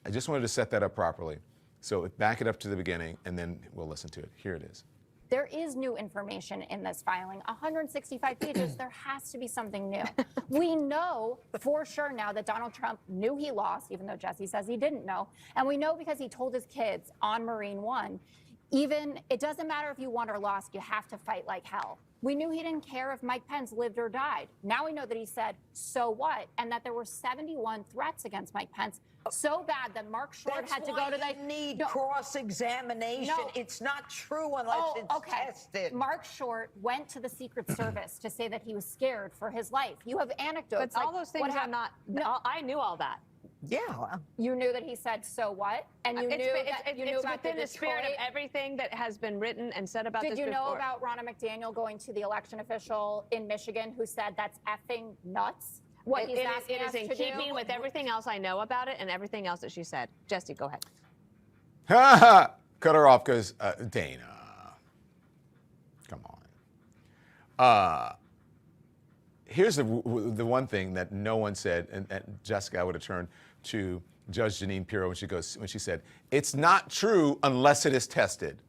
I just wanted to set that up properly. So back it up to the beginning, and then we'll listen to it. Here it is. There is new information in this filing, 165 pages. There has to be something new. We know for sure now that Donald Trump knew he lost, even though Jesse says he didn't know. And we know because he told his kids on Marine One, it doesn't matter if you won or lost, you have to fight like hell. We knew he didn't care if Mike Pence lived or died. Now we know that he said, so what? And that there were 71 threats against Mike Pence. So bad that Mark Short had to go to the... need cross-examination. No. It's not true unless it's tested. Mark Short went to the Secret Service to say that he was scared for his life. You have anecdotes. But all those things are not... No. I knew all that. Yeah. You knew that he said, so what? And you knew that you knew about within the spirit of everything that has been written and said about this before. Did you know about Ronna McDaniel going to the election official in Michigan who said that's effing nuts? What he's asking us to do? It is in keeping with everything else I know about it and everything else that she said. Jesse, go ahead. Cut her off because Dana. Come on. Here's the one thing that no one said, and Jessica, I would have turned to Judge Jeanine Pirro when she said, it's not true unless it is tested.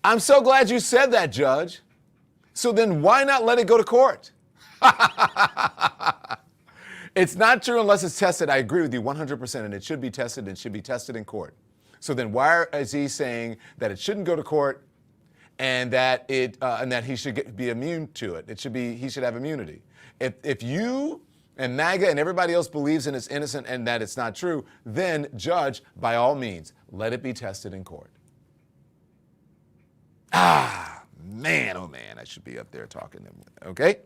I'm so glad you said that, Judge. So then why not let it go to court? It's not true unless it's tested. I agree with you 100%, and it should be tested and should be tested in court. So then why is he saying that it shouldn't go to court and that he should be immune to it? He should have immunity. If you and MAGA and everybody else believes in it's innocent and that it's not true, then judge, by all means, let it be tested in court. Man, oh man, I should be up there talking to them. Okay?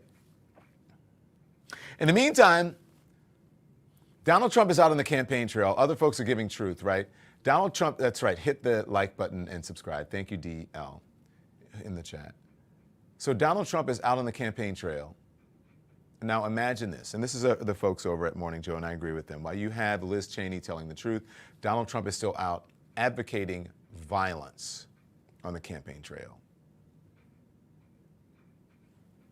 In the meantime, Donald Trump is out on the campaign trail. Other folks are giving truth, right? Donald Trump, that's right, hit the like button and subscribe. Thank you, DL, in the chat. So Donald Trump is out on the campaign trail. Now imagine this, and this is the folks over at Morning Joe, and I agree with them. While you have Liz Cheney telling the truth, Donald Trump is still out advocating violence on the campaign trail.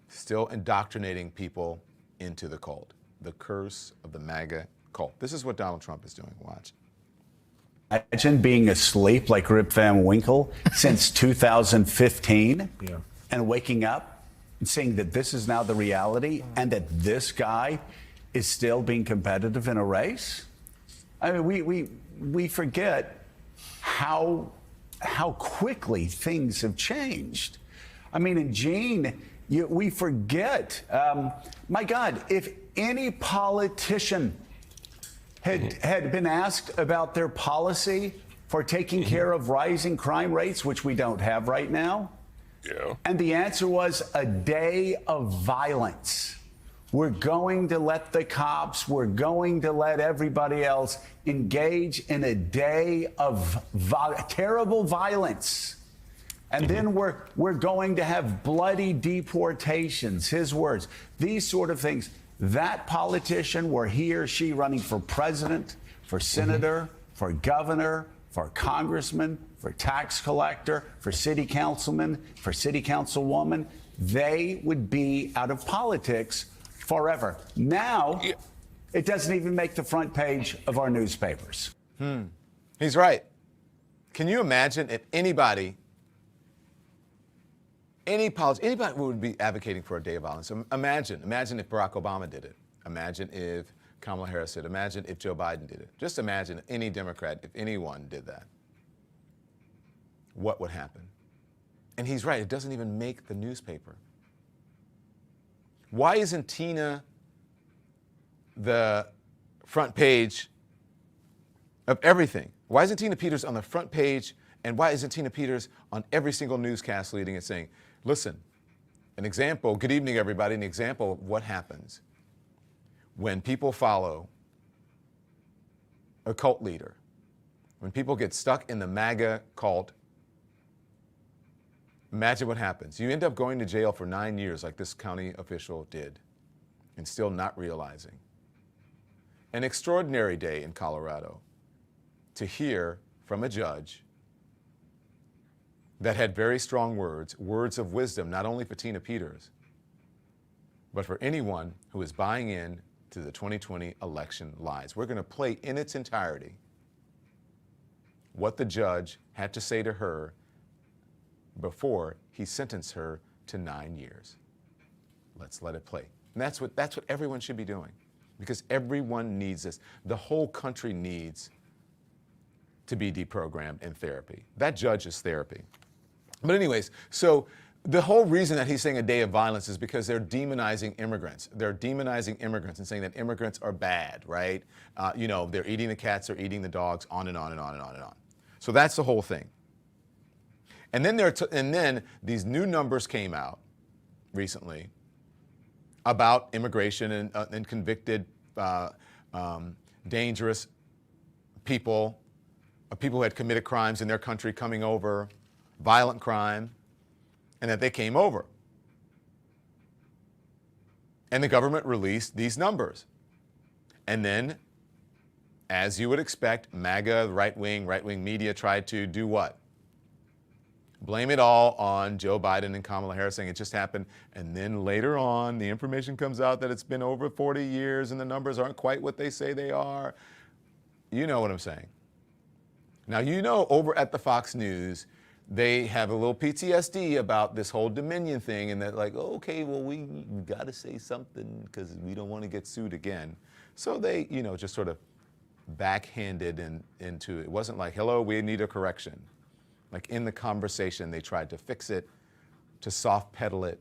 Still indoctrinating people into the cult, the curse of the MAGA cult. This is what Donald Trump is doing. Watch. Imagine being asleep like Rip Van Winkle since 2015 and waking up and seeing that this is now the reality and that this guy is still being competitive in a race. I mean, we forget how quickly things have changed. I mean, and Gene, we forget. My God, if any politician had been asked about their policy for taking care of rising crime rates, which we don't have right now, and the answer was a day of violence. We're going to let the cops, we're going to let everybody else engage in a day of terrible violence. And then we're going to have bloody deportations, his words, these sort of things. That politician, were he or she running for president, for senator, for governor, for congressman, for tax collector, for city councilman, for city councilwoman, they would be out of politics forever. Now, it doesn't even make the front page of our newspapers. He's right. Can you imagine if anybody would be advocating for a day of violence? Imagine if Barack Obama did it. Imagine if Kamala Harris did it. Imagine if Joe Biden did it. Just imagine any Democrat, if anyone did that. What would happen? And he's right. It doesn't even make the newspaper. Why isn't Tina the front page of everything? Why isn't Tina Peters on the front page? And why isn't Tina Peters on every single newscast leading it saying, listen, an example, good evening, everybody, an example of what happens when people follow a cult leader, when people get stuck in the MAGA cult. Imagine what happens. You end up going to jail for 9 years like this county official did and still not realizing. An extraordinary day in Colorado to hear from a judge that had very strong words of wisdom, not only for Tina Peters, but for anyone who is buying in to the 2020 election lies. We're going to play in its entirety what the judge had to say to her before he sentenced her to 9 years. Let's let it play. And that's what everyone should be doing, because everyone needs this. The whole country needs to be deprogrammed in therapy. That judge is therapy. But anyways, so the whole reason that he's saying a day of violence is because they're demonizing immigrants. They're demonizing immigrants and saying that immigrants are bad, right? They're eating the cats, they're eating the dogs, on and on and on and on and on. So that's the whole thing. And then these new numbers came out recently about immigration and convicted dangerous people, people who had committed crimes in their country coming over, violent crime, and that they came over. And the government released these numbers. And then, as you would expect, MAGA, right-wing media tried to do what? Blame it all on Joe Biden and Kamala Harris, saying it just happened. And then later on, the information comes out that it's been over 40 years and the numbers aren't quite what they say they are. You know what I'm saying. Now, over at the Fox News, they have a little PTSD about this whole Dominion thing, and they're like, okay, well, we got to say something because we don't want to get sued again. So they, just sort of backhanded into it. It wasn't like, hello, we need a correction. Like in the conversation, they tried to fix it, to soft pedal it.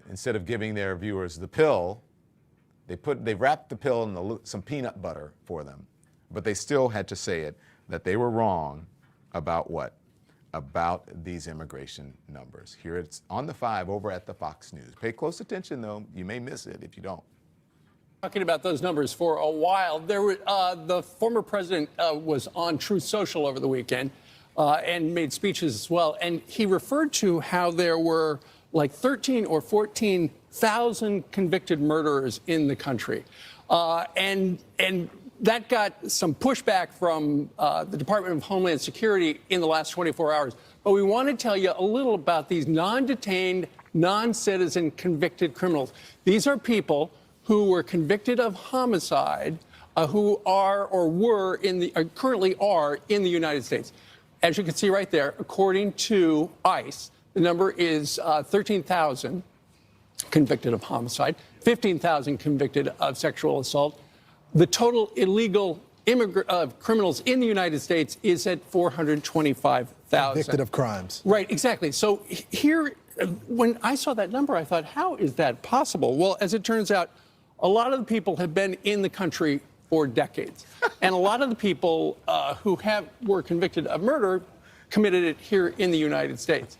Instead of giving their viewers the pill, they wrapped the pill in some peanut butter for them. But they still had to say it, that they were wrong about what? About these immigration numbers. Here it's on the 5 over at the Fox News. Pay close attention, though. You may miss it if you don't. Talking about those numbers for a while, the former president was on Truth Social over the weekend and made speeches as well. And he referred to how there were like 13 or 14,000 convicted murderers in the country. And that got some pushback from the Department of Homeland Security in the last 24 hours. But we want to tell you a little about these non-detained, non-citizen convicted criminals. These are people who were convicted of homicide, who are or were currently are in the United States. As you can see right there, according to ICE, the number is 13,000 convicted of homicide, 15,000 convicted of sexual assault. The total illegal criminals in the United States is at 425,000. Convicted of crimes. Right, exactly. So here, when I saw that number, I thought, how is that possible? Well, as it turns out, a lot of the people have been in the country for decades. And a lot of the people who were convicted of murder committed it here in the United States.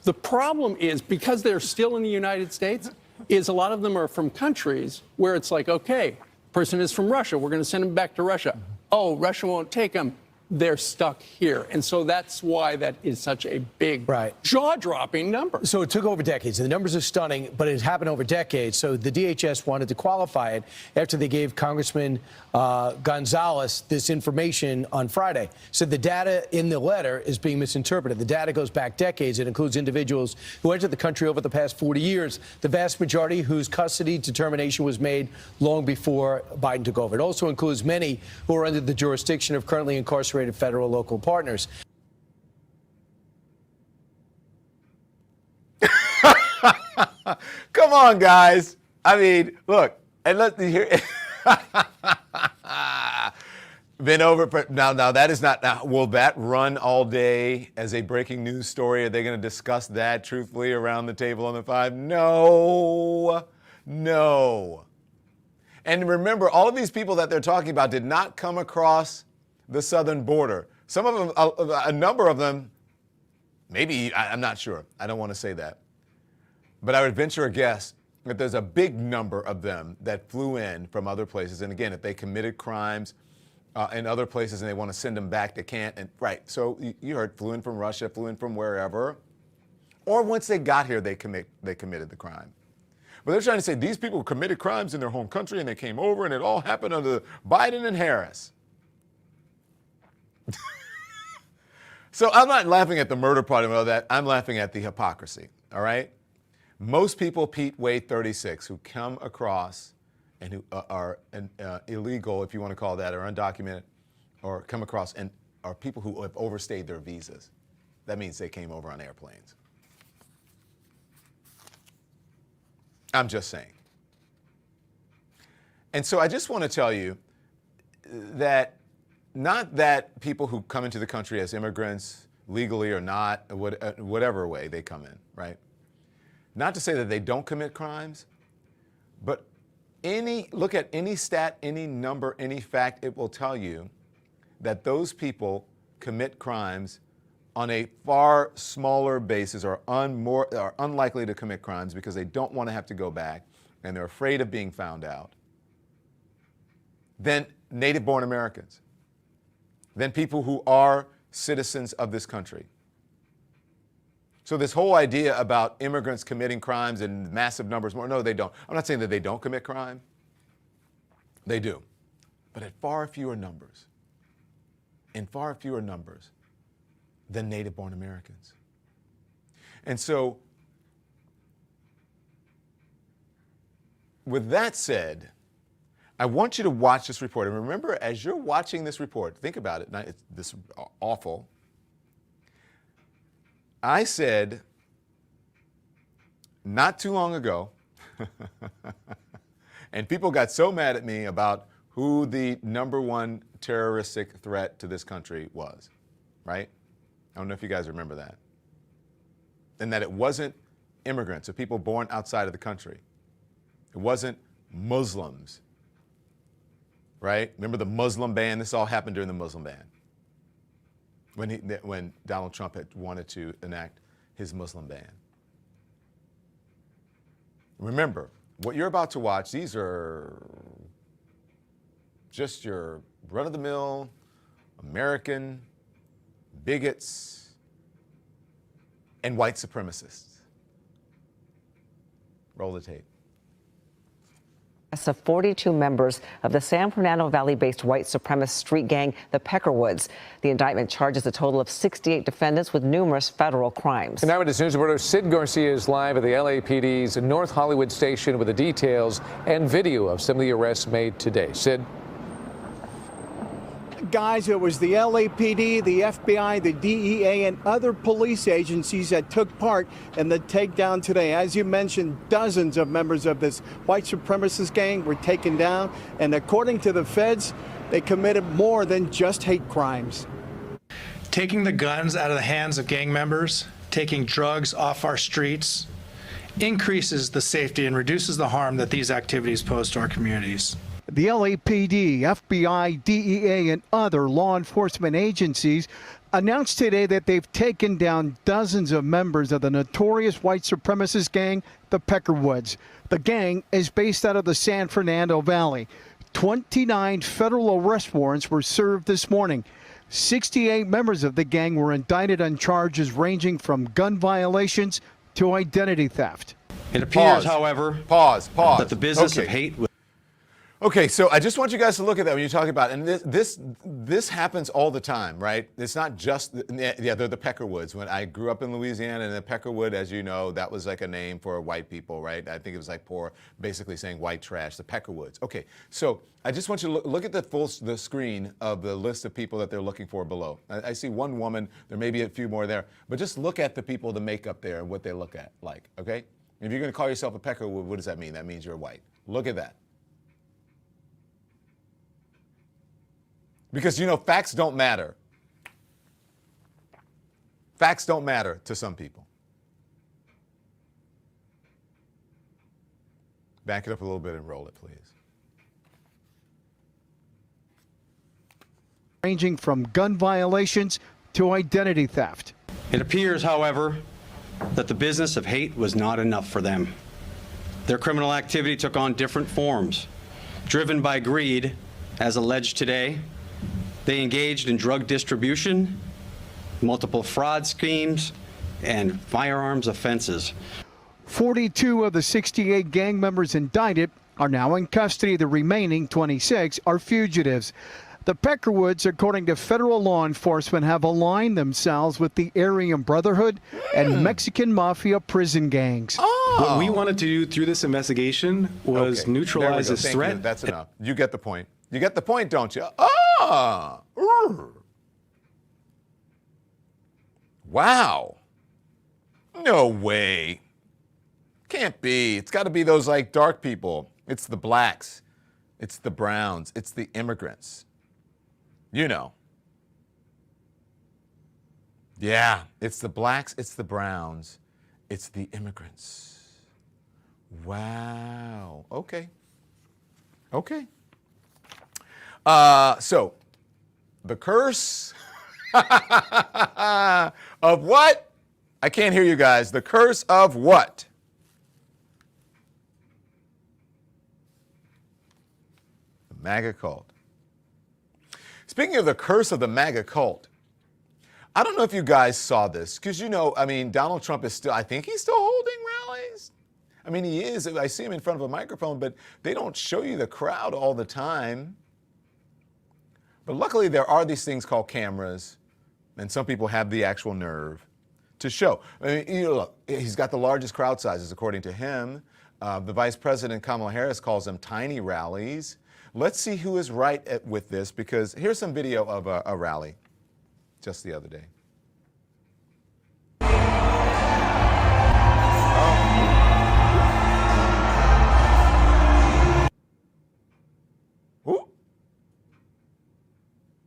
The problem is, because they're still in the United States, is a lot of them are from countries where it's like, okay, person is from Russia, we're going to send him back to Russia. Oh, Russia won't take him. They're stuck here. And so that's why that is such a big, jaw-dropping number. So it took over decades. And the numbers are stunning, but it happened over decades. So the DHS wanted to qualify it after they gave Congressman Gonzalez this information on Friday. So the data in the letter is being misinterpreted. The data goes back decades. It includes individuals who entered the country over the past 40 years, the vast majority whose custody determination was made long before Biden took over. It also includes many who are under the jurisdiction of currently incarcerated federal local partners. Come on, guys. I mean, look, and let's hear. Been over now. That is not. Now, will that run all day as a breaking news story? Are they going to discuss that truthfully around the table on the 5? No. And remember, all of these people that they're talking about did not come across the southern border. Some of them, a number of them, maybe, I'm not sure. I don't want to say that. But I would venture a guess that there's a big number of them that flew in from other places. And again, if they committed crimes in other places and they want to send them back, they can't. And right, so you heard, flew in from Russia, flew in from wherever. Or once they got here, they committed the crime. But they're trying to say these people committed crimes in their home country and they came over and it all happened under Biden and Harris. So I'm not laughing at the murder part of all that. I'm laughing at the hypocrisy, all right? Most people, Pete Wade 36, who come across and who are illegal, if you want to call that, or undocumented, or come across and are people who have overstayed their visas. That means they came over on airplanes. I'm just saying. And so I just want to tell you that not that people who come into the country as immigrants, legally or not, whatever way they come in, right? Not to say that they don't commit crimes, but look at any stat, any number, any fact, it will tell you that those people commit crimes on a far smaller basis or are unlikely to commit crimes because they don't want to have to go back and they're afraid of being found out than native-born Americans, than people who are citizens of this country. So this whole idea about immigrants committing crimes in massive numbers more, no, they don't. I'm not saying that they don't commit crime. They do. But at far fewer numbers. In far fewer numbers than native-born Americans. And so, with that said, I want you to watch this report. And remember, as you're watching this report, think about it. This is awful. I said not too long ago, and people got so mad at me about who the #1 terroristic threat to this country was, right? I don't know if you guys remember that. And that it wasn't immigrants or people born outside of the country. It wasn't Muslims, right? Remember the Muslim ban? This all happened during the Muslim ban. When Donald Trump had wanted to enact his Muslim ban. Remember, what you're about to watch, these are just your run-of-the-mill American bigots and white supremacists. Roll the tape. Of 42 members of the San Fernando Valley-based white supremacist street gang, the Peckerwoods. The indictment charges a total of 68 defendants with numerous federal crimes. And now Eyewitness News reporter Sid Garcia is live at the LAPD's North Hollywood station with the details and video of some of the arrests made today. Sid? guys, it was the LAPD, the FBI, the DEA, and other police agencies that took part in the takedown today. As you mentioned, dozens of members of this white supremacist gang were taken down, and according to the feds, they committed more than just hate crimes. Taking the guns out of the hands of gang members, taking drugs off our streets, increases the safety and reduces the harm that these activities pose to our communities. The LAPD, FBI, DEA, and other law enforcement agencies announced today that they've taken down dozens of members of the notorious white supremacist gang, the Peckerwoods. The gang is based out of the San Fernando Valley. 29 federal arrest warrants were served this morning. 68 members of the gang were indicted on charges ranging from gun violations to identity theft. It appears, however, that the business of hate. Okay, so I just want you guys to look at that when you talk about, and this happens all the time, right? It's not just, they're the Peckerwoods. When I grew up in Louisiana, and the Peckerwood, as you know, that was like a name for white people, right? I think it was like poor, basically saying white trash, the Peckerwoods. Okay, so I just want you to look at the screen of the list of people that they're looking for below. I see one woman, there may be a few more there, but just look at the people, the makeup there, and what they look at like, okay? If you're gonna call yourself a Peckerwood, what does that mean? That means you're white. Look at that. Because, you know, facts don't matter. Facts don't matter to some people. Back it up a little bit and roll it, please. Ranging from gun violations to identity theft. It appears, however, that the business of hate was not enough for them. Their criminal activity took on different forms. Driven by greed, as alleged today, they engaged in drug distribution, multiple fraud schemes, and firearms offenses. 42 of the 68 gang members indicted are now in custody. The remaining 26 are fugitives. The Peckerwoods, according to federal law enforcement, have aligned themselves with the Aryan Brotherhood and Mexican Mafia prison gangs. What we wanted to do through this investigation was neutralize this threat. That's enough. You get the point. You get the point, don't you? Wow. No way. Can't be. It's got to be those like dark people. It's the blacks. It's the browns. It's the immigrants. You know. Yeah, it's the blacks, it's the browns, it's the immigrants. Wow. Okay. Okay. So, the curse of what? I can't hear you guys. The curse of what? The MAGA cult. Speaking of the curse of the MAGA cult, I don't know if you guys saw this, because, you know, I mean, Donald Trump is still, I think he's still holding rallies. I mean, he is. I see him in front of a microphone, but they don't show you the crowd all the time. But luckily, there are these things called cameras, and some people have the actual nerve to show. I mean, you know, look, he's got the largest crowd sizes, according to him. The Vice President, Kamala Harris, calls them tiny rallies. Let's see who is right with this, because here's some video of a rally just the other day. Ooh.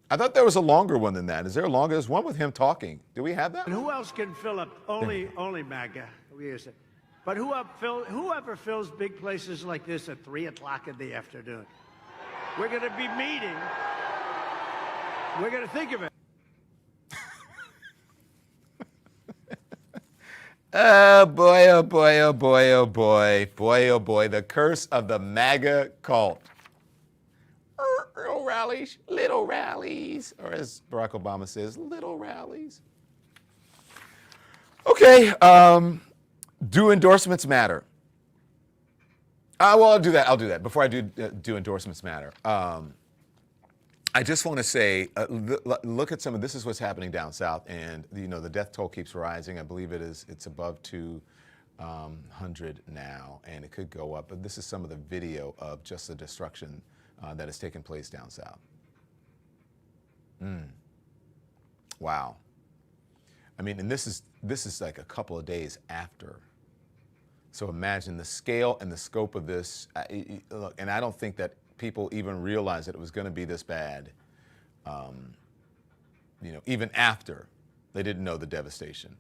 I thought there was a longer one than that. Is there a longer? There's one with him talking. Do we have that? And who else can fill up? Only MAGA. But whoever fills big places like this at 3 o'clock in the afternoon? We're going to be meeting. We're going to think of it. Oh boy, oh boy, oh boy, oh boy. Boy, oh boy. The curse of the MAGA cult. Little rallies, or as Barack Obama says, little rallies. Okay, do endorsements matter? Well, I'll do that. Before I do endorsements matter. I just want to say, look at some of this is what's happening down south, and you know the death toll keeps rising. I believe it's above 200 now, and it could go up. But this is some of the video of just the destruction that has taken place down south. Wow. I mean, and this is like a couple of days after. So imagine the scale and the scope of this. Look, and I don't think that people even realized that it was going to be this bad. Even after they didn't know the devastation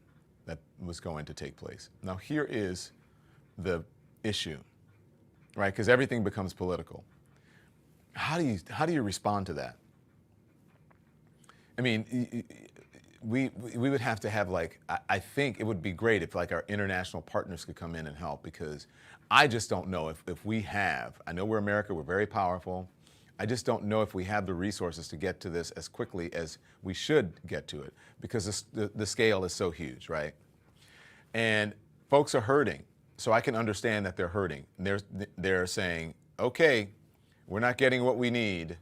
that was going to take place. Now here is the issue, right? Because everything becomes political. How do you respond to that? I mean, we would have to have, like, I think it would be great if, like, our international partners could come in and help, because I just don't know if we have, I know we're America, we're very powerful. I just don't know if we have the resources to get to this as quickly as we should get to it, because the scale is so huge, right? And folks are hurting, so I can understand that they're hurting. They're saying, okay, we're not getting what we need.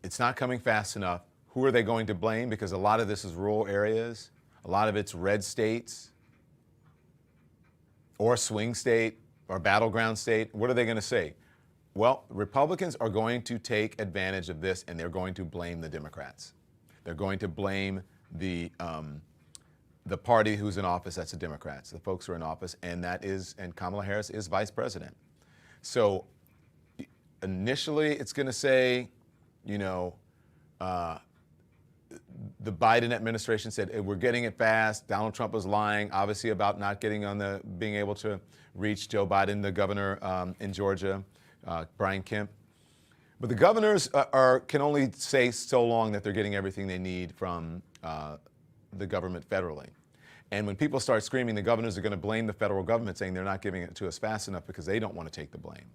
It's not coming fast enough. Who are they going to blame? Because a lot of this is rural areas. A lot of it's red states or swing state or battleground state. What are they going to say? Well, Republicans are going to take advantage of this, and they're going to blame the Democrats. They're going to blame the party who's in office. That's the Democrats, the folks who are in office, and Kamala Harris is vice president. So initially, it's going to say, the Biden administration said, hey, we're getting it fast. Donald Trump was lying, obviously, about not being able to reach Joe Biden, the governor in Georgia, Brian Kemp. But the governors can only say so long that they're getting everything they need from the government federally. And when people start screaming, the governors are going to blame the federal government, saying they're not giving it to us fast enough because they don't want to take the blame.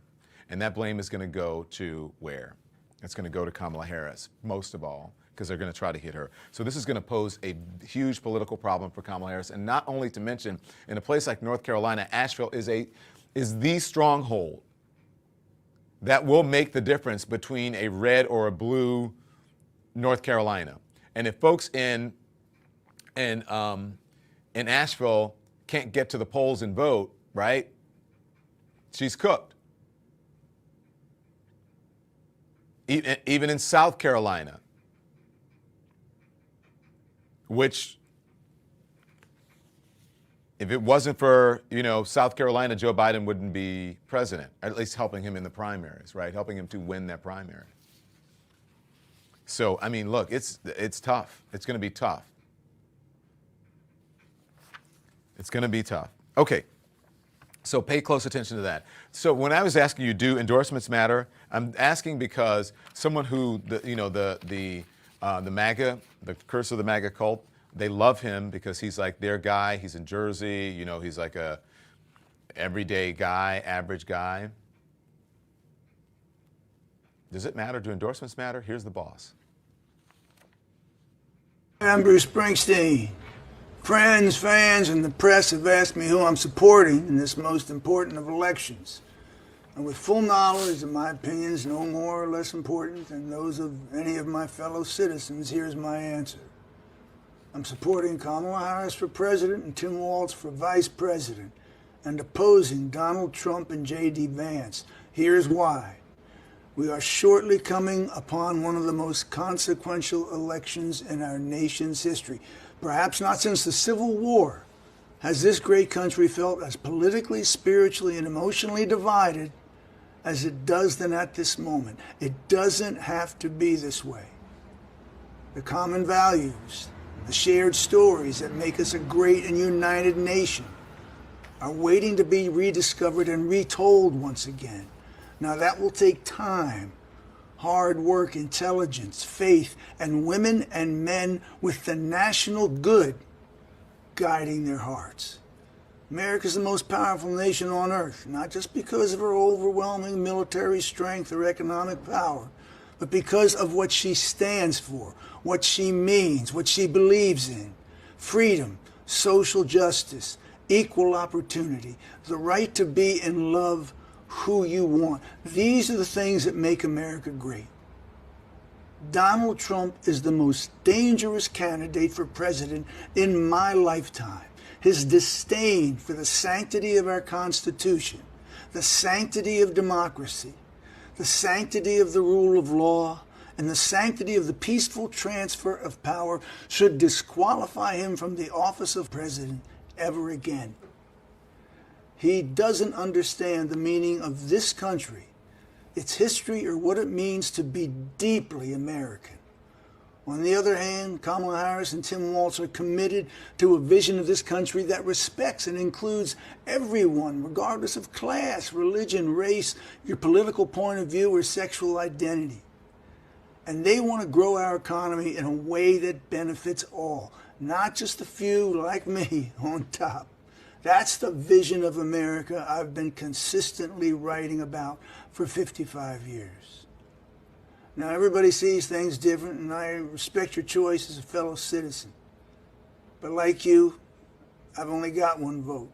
And that blame is going to go to where? It's going to go to Kamala Harris, most of all, because they're going to try to hit her. So this is going to pose a huge political problem for Kamala Harris. And not only to mention, in a place like North Carolina, Asheville is the stronghold that will make the difference between a red or a blue North Carolina. And if folks in Asheville can't get to the polls and vote, right, she's cooked. Even in South Carolina, which, if it wasn't for, South Carolina, Joe Biden wouldn't be president, at least helping him in the primaries, right? Helping him to win that primary. So, I mean, look, it's tough. It's going to be tough. It's going to be tough. Okay. So pay close attention to that. So when I was asking you, do endorsements matter? I'm asking because someone who, the MAGA, the curse of the MAGA cult, they love him because he's like their guy. He's in Jersey. He's like a everyday guy, average guy. Does it matter? Do endorsements matter? Here's the boss. I'm Bruce Springsteen. Friends, fans, and the press have asked me who I'm supporting in this most important of elections. And with full knowledge that my opinions no more or less important than those of any of my fellow citizens, here's my answer. I'm supporting Kamala Harris for president and Tim Walz for vice president, and opposing Donald Trump and J.D. Vance. Here's why. We are shortly coming upon one of the most consequential elections in our nation's history. Perhaps not since the Civil War has this great country felt as politically, spiritually, and emotionally divided as it does then at this moment. It doesn't have to be this way. The common values, the shared stories that make us a great and united nation are waiting to be rediscovered and retold once again. Now that will take time, hard work, intelligence, faith, and women and men with the national good guiding their hearts. America is the most powerful nation on earth, not just because of her overwhelming military strength or economic power, but because of what she stands for, what she means, what she believes in. Freedom, social justice, equal opportunity, the right to be and love who you want. These are the things that make America great. Donald Trump is the most dangerous candidate for president in my lifetime. His disdain for the sanctity of our Constitution, the sanctity of democracy, the sanctity of the rule of law, and the sanctity of the peaceful transfer of power should disqualify him from the office of president ever again. He doesn't understand the meaning of this country, its history, or what it means to be deeply American. On the other hand, Kamala Harris and Tim Walz are committed to a vision of this country that respects and includes everyone, regardless of class, religion, race, your political point of view, or sexual identity. And they want to grow our economy in a way that benefits all, not just a few like me on top. That's the vision of America I've been consistently writing about for 55 years. Now, everybody sees things different, and I respect your choice as a fellow citizen. But like you, I've only got one vote,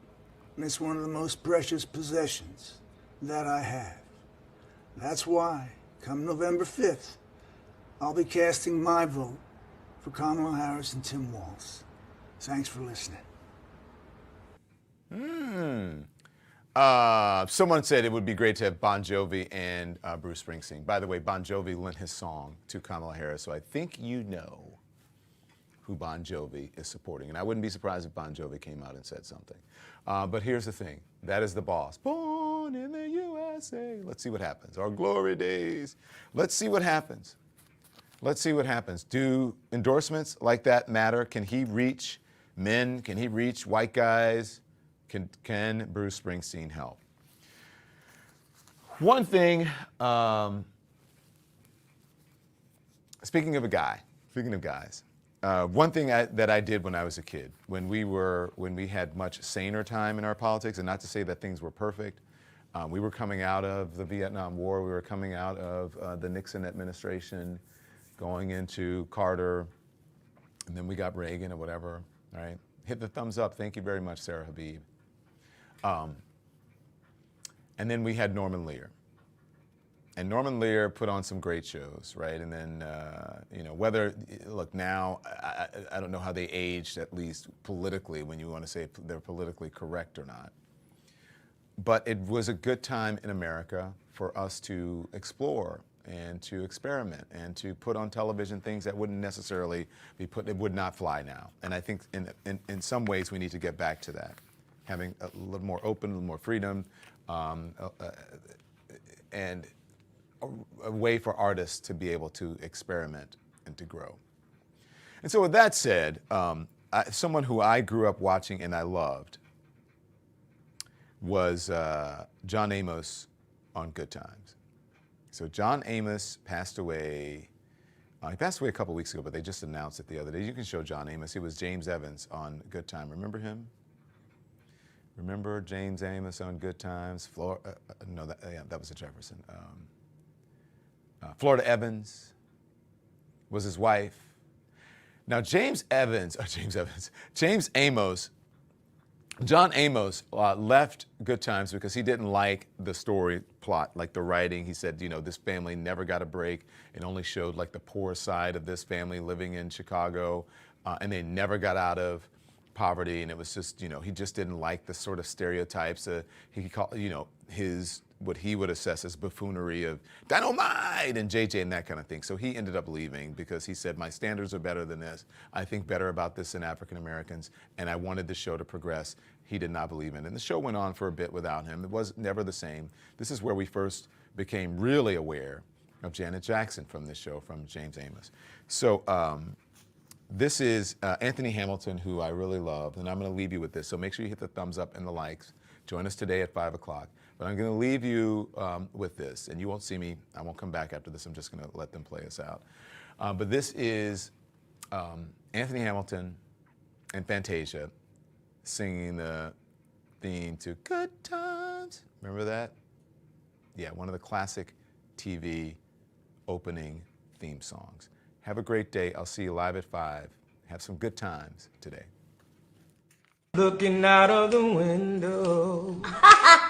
and it's one of the most precious possessions that I have. That's why, come November 5th, I'll be casting my vote for Kamala Harris and Tim Walz. Thanks for listening. Someone said it would be great to have Bon Jovi and Bruce Springsteen. By the way, Bon Jovi lent his song to Kamala Harris, so I think you know who Bon Jovi is supporting. And I wouldn't be surprised if Bon Jovi came out and said something. But here's the thing. That is the boss. Born in the USA. Let's see what happens. Our glory days. Let's see what happens. Let's see what happens. Do endorsements like that matter? Can he reach men? Can he reach white guys? Can Bruce Springsteen help? One thing, speaking of guys, one thing that I did when I was a kid, when we had much saner time in our politics, and not to say that things were perfect, we were coming out of the Vietnam War, we were coming out of the Nixon administration, going into Carter, and then we got Reagan or whatever, right? Hit the thumbs up. Thank you very much, Sarah Habib. And then we had Norman Lear. And Norman Lear put on some great shows, right? And then, look, now, I don't know how they aged, at least politically, when you want to say they're politically correct or not. But it was a good time in America for us to explore and to experiment and to put on television things that wouldn't necessarily be put, it would not fly now. And I think in some ways we need to get back to that, having a little more open, a little more freedom, and a way for artists to be able to experiment and to grow. And so with that said, someone who I grew up watching and I loved was John Amos on Good Times. So John Amos passed away. He passed away a couple weeks ago, but they just announced it the other day. You can show John Amos. He was James Evans on Good Time. Remember him? Remember James Amos on Good Times? That was a Jefferson. Florida Evans was his wife. Now John Amos left Good Times because he didn't like the story plot, like the writing. He said, this family never got a break. It only showed like the poor side of this family living in Chicago, and they never got out of poverty. And it was just, he just didn't like the sort of stereotypes. He called, what he would assess as buffoonery of Dynamite and JJ and that kind of thing. So he ended up leaving because he said, my standards are better than this. I think better about this than African Americans, and I wanted the show to progress. He did not believe in it. And the show went on for a bit without him. It was never the same. This is where we first became really aware of Janet Jackson from this show, from James Amos. So this is Anthony Hamilton, who I really love, and I'm going to leave you with this. So make sure you hit the thumbs up and the likes. Join us today at 5 o'clock. But I'm going to leave you with this, and you won't see me. I won't come back after this. I'm just going to let them play us out. But this is Anthony Hamilton and Fantasia singing the theme to Good Times. Remember that? Yeah, one of the classic TV opening theme songs. Have a great day. I'll see you live at 5. Have some good times today. Looking out of the window,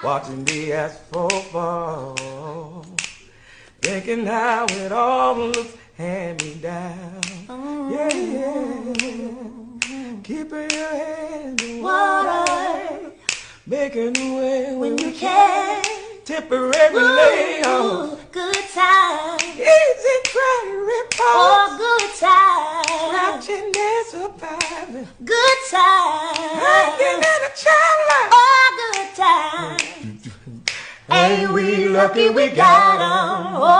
watching the asphalt fall, thinking how it all looks hand-me-down. Yeah, keeping your hand in water, making a way when you can, temporary layoff. good time. Easy credit report. Oh, good time. Scratching and surviving. Good time. Hanging in a child life. Oh, good time. Ain't we lucky we got 'em? Oh,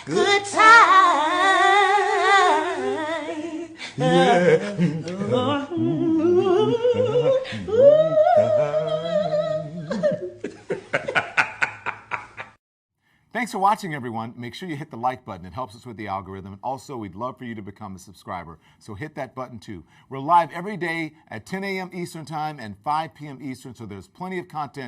good time. Yeah. Thanks for watching, everyone. Make sure you hit the like button. It helps us with the algorithm. And also, we'd love for you to become a subscriber. So hit that button, too. We're live every day at 10 a.m. Eastern Time and 5 p.m. Eastern, so there's plenty of content.